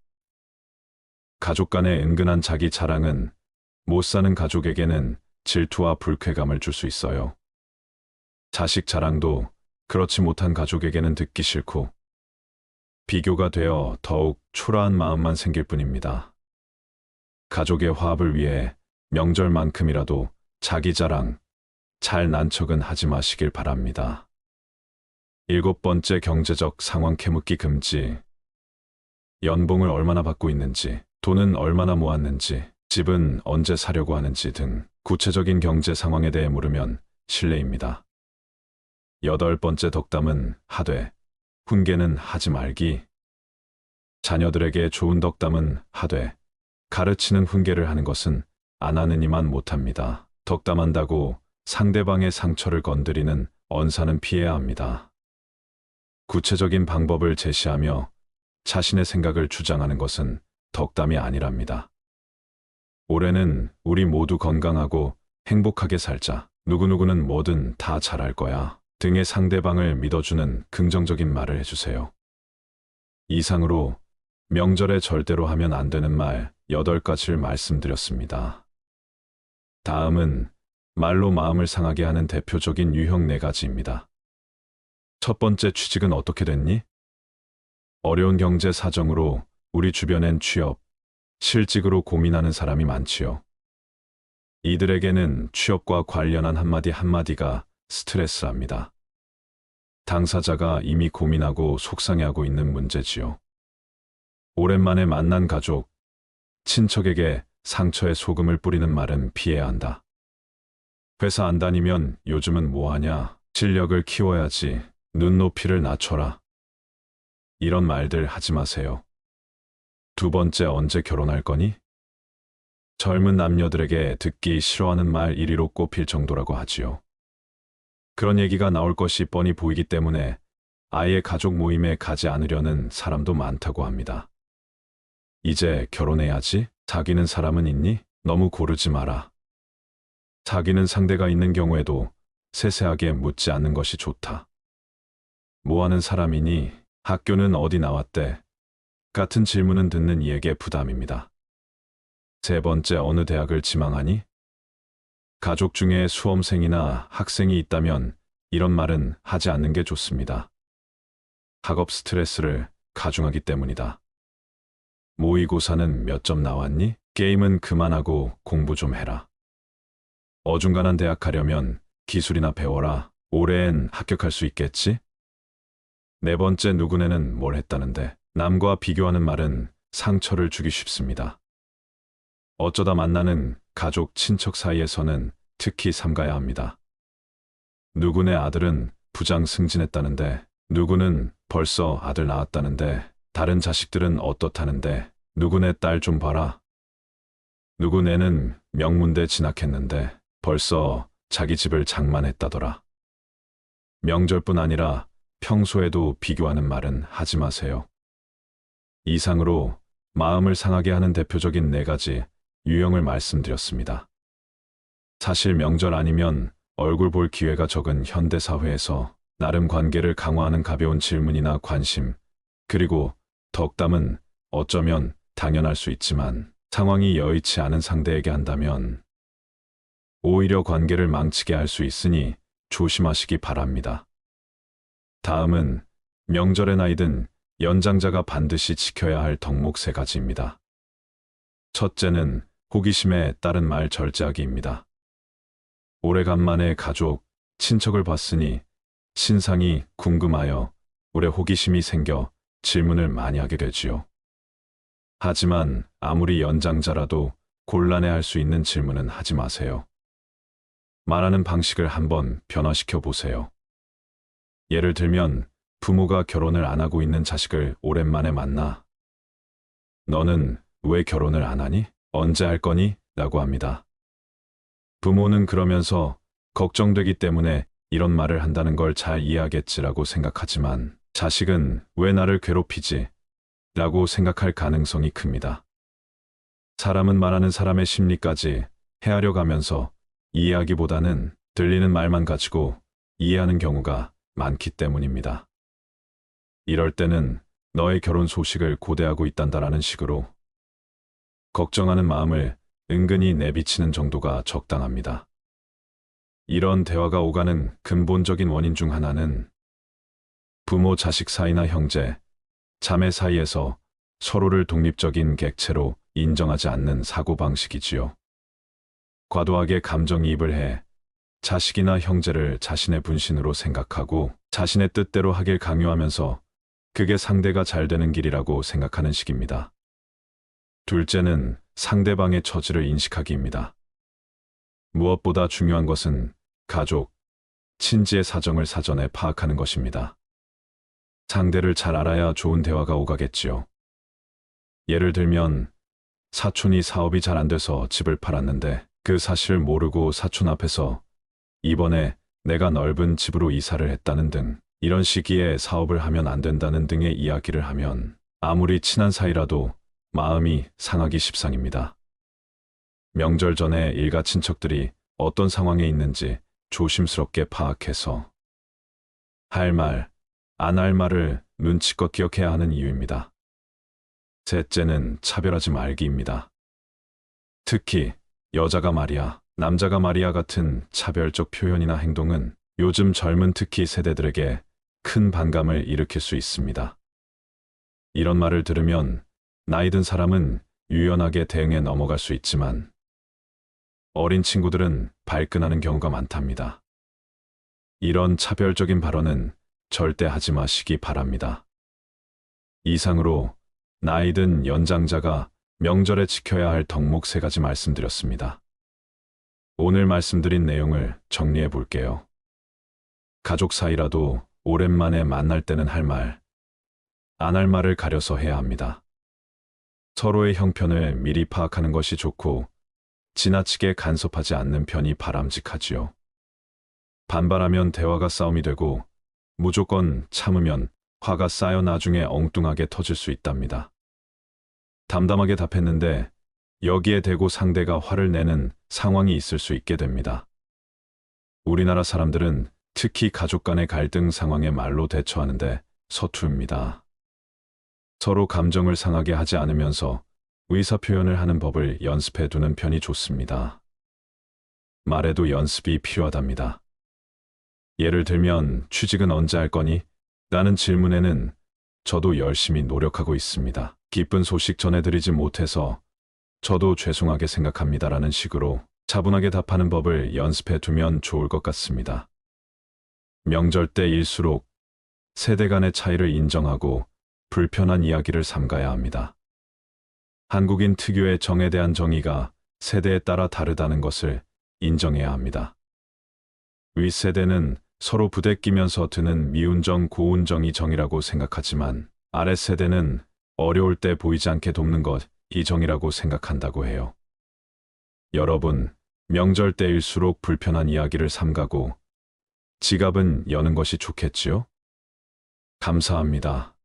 가족 간의 은근한 자기 자랑은 못 사는 가족에게는 질투와 불쾌감을 줄 수 있어요. 자식 자랑도 그렇지 못한 가족에게는 듣기 싫고 비교가 되어 더욱 초라한 마음만 생길 뿐입니다. 가족의 화합을 위해 명절만큼이라도 자기 자랑, 잘난 척은 하지 마시길 바랍니다. 일곱 번째, 경제적 상황 캐묻기 금지. 연봉을 얼마나 받고 있는지, 돈은 얼마나 모았는지, 집은 언제 사려고 하는지 등 구체적인 경제 상황에 대해 물으면 실례입니다. 여덟 번째, 덕담은 하되 훈계는 하지 말기. 자녀들에게 좋은 덕담은 하되 가르치는 훈계를 하는 것은 안 하느니만 못합니다. 덕담한다고 상대방의 상처를 건드리는 언사는 피해야 합니다. 구체적인 방법을 제시하며 자신의 생각을 주장하는 것은 덕담이 아니랍니다. 올해는 우리 모두 건강하고 행복하게 살자. 누구누구는 뭐든 다 잘할 거야. 등의 상대방을 믿어주는 긍정적인 말을 해주세요. 이상으로 명절에 절대로 하면 안 되는 말 8가지를 말씀드렸습니다. 다음은 말로 마음을 상하게 하는 대표적인 유형 4가지입니다. 첫 번째, 취직은 어떻게 됐니? 어려운 경제 사정으로 우리 주변엔 취업, 실직으로 고민하는 사람이 많지요. 이들에게는 취업과 관련한 한마디 한마디가 스트레스랍니다. 당사자가 이미 고민하고 속상해하고 있는 문제지요. 오랜만에 만난 가족, 친척에게 상처에 소금을 뿌리는 말은 피해야 한다. 회사 안 다니면 요즘은 뭐하냐? 실력을 키워야지. 눈높이를 낮춰라. 이런 말들 하지 마세요. 두 번째, 언제 결혼할 거니? 젊은 남녀들에게 듣기 싫어하는 말 1위로 꼽힐 정도라고 하지요. 그런 얘기가 나올 것이 뻔히 보이기 때문에 아예 가족 모임에 가지 않으려는 사람도 많다고 합니다. 이제 결혼해야지? 사귀는 사람은 있니? 너무 고르지 마라. 사귀는 상대가 있는 경우에도 세세하게 묻지 않는 것이 좋다. 뭐 하는 사람이니? 학교는 어디 나왔대? 같은 질문은 듣는 이에게 부담입니다. 세 번째, 어느 대학을 지망하니? 가족 중에 수험생이나 학생이 있다면 이런 말은 하지 않는 게 좋습니다. 학업 스트레스를 가중하기 때문이다. 모의고사는 몇 점 나왔니? 게임은 그만하고 공부 좀 해라. 어중간한 대학 가려면 기술이나 배워라. 올해엔 합격할 수 있겠지? 네 번째, 누구네는 뭘 했다는데. 남과 비교하는 말은 상처를 주기 쉽습니다. 어쩌다 만나는 가족, 친척 사이에서는 특히 삼가야 합니다. 누구네 아들은 부장 승진했다는데, 누구는 벌써 아들 낳았다는데, 다른 자식들은 어떻다는데, 누구네 딸 좀 봐라. 누구네는 명문대 진학했는데 벌써 자기 집을 장만했다더라. 명절뿐 아니라 평소에도 비교하는 말은 하지 마세요. 이상으로 마음을 상하게 하는 대표적인 4가지 유형을 말씀드렸습니다. 사실 명절 아니면 얼굴 볼 기회가 적은 현대사회에서 나름 관계를 강화하는 가벼운 질문이나 관심, 그리고 덕담은 어쩌면 당연할 수 있지만 상황이 여의치 않은 상대에게 한다면 오히려 관계를 망치게 할 수 있으니 조심하시기 바랍니다. 다음은 명절의 나이든 연장자가 반드시 지켜야 할 덕목 3가지입니다. 첫째는 호기심에 따른 말 절제하기입니다. 오래간만에 가족, 친척을 봤으니 신상이 궁금하여 오래 호기심이 생겨 질문을 많이 하게 되지요. 하지만 아무리 연장자라도 곤란해할 수 있는 질문은 하지 마세요. 말하는 방식을 한번 변화시켜 보세요. 예를 들면 부모가 결혼을 안 하고 있는 자식을 오랜만에 만나 너는 왜 결혼을 안 하니? 언제 할 거니? 라고 합니다. 부모는 그러면서 걱정되기 때문에 이런 말을 한다는 걸 잘 이해하겠지라고 생각하지만 자식은 왜 나를 괴롭히지? 라고 생각할 가능성이 큽니다. 사람은 말하는 사람의 심리까지 헤아려 가면서 이해하기보다는 들리는 말만 가지고 이해하는 경우가 많기 때문입니다. 이럴 때는 너의 결혼 소식을 고대하고 있단다라는 식으로 걱정하는 마음을 은근히 내비치는 정도가 적당합니다. 이런 대화가 오가는 근본적인 원인 중 하나는 부모 자식 사이나 형제, 자매 사이에서 서로를 독립적인 객체로 인정하지 않는 사고방식이지요. 과도하게 감정이입을 해 자식이나 형제를 자신의 분신으로 생각하고 자신의 뜻대로 하길 강요하면서 그게 상대가 잘 되는 길이라고 생각하는 식입니다. 둘째는 상대방의 처지를 인식하기입니다. 무엇보다 중요한 것은 가족, 친지의 사정을 사전에 파악하는 것입니다. 상대를 잘 알아야 좋은 대화가 오가겠지요. 예를 들면 사촌이 사업이 잘 안 돼서 집을 팔았는데 그 사실을 모르고 사촌 앞에서 이번에 내가 넓은 집으로 이사를 했다는 등 이런 시기에 사업을 하면 안 된다는 등의 이야기를 하면 아무리 친한 사이라도 마음이 상하기 십상입니다. 명절 전에 일가 친척들이 어떤 상황에 있는지 조심스럽게 파악해서 할 말, 안 할 말을 눈치껏 기억해야 하는 이유입니다. 셋째는 차별하지 말기입니다. 특히 여자가 말이야, 남자가 말이야 같은 차별적 표현이나 행동은 요즘 젊은 특히 세대들에게 큰 반감을 일으킬 수 있습니다. 이런 말을 들으면 나이 든 사람은 유연하게 대응해 넘어갈 수 있지만 어린 친구들은 발끈하는 경우가 많답니다. 이런 차별적인 발언은 절대 하지 마시기 바랍니다. 이상으로 나이 든 연장자가 명절에 지켜야 할 덕목 3가지 말씀드렸습니다. 오늘 말씀드린 내용을 정리해 볼게요. 가족 사이라도 오랜만에 만날 때는 할 말, 안 할 말을 가려서 해야 합니다. 서로의 형편을 미리 파악하는 것이 좋고 지나치게 간섭하지 않는 편이 바람직하지요. 반발하면 대화가 싸움이 되고 무조건 참으면 화가 쌓여 나중에 엉뚱하게 터질 수 있답니다. 담담하게 답했는데 여기에 대고 상대가 화를 내는 상황이 있을 수 있게 됩니다. 우리나라 사람들은 특히 가족 간의 갈등 상황에 말로 대처하는데 서투릅니다. 서로 감정을 상하게 하지 않으면서 의사표현을 하는 법을 연습해 두는 편이 좋습니다. 말에도 연습이 필요하답니다. 예를 들면 취직은 언제 할 거니? 라는 질문에는 저도 열심히 노력하고 있습니다. 기쁜 소식 전해드리지 못해서 저도 죄송하게 생각합니다라는 식으로 차분하게 답하는 법을 연습해 두면 좋을 것 같습니다. 명절 때일수록 세대 간의 차이를 인정하고 불편한 이야기를 삼가야 합니다. 한국인 특유의 정에 대한 정의가 세대에 따라 다르다는 것을 인정해야 합니다. 윗세대는 서로 부대끼면서 드는 미운 정, 고운 정이 정이라고 생각하지만 아랫세대는 어려울 때 보이지 않게 돕는 것, 이 정이라고 생각한다고 해요. 여러분, 명절 때일수록 불편한 이야기를 삼가고 지갑은 여는 것이 좋겠지요? 감사합니다.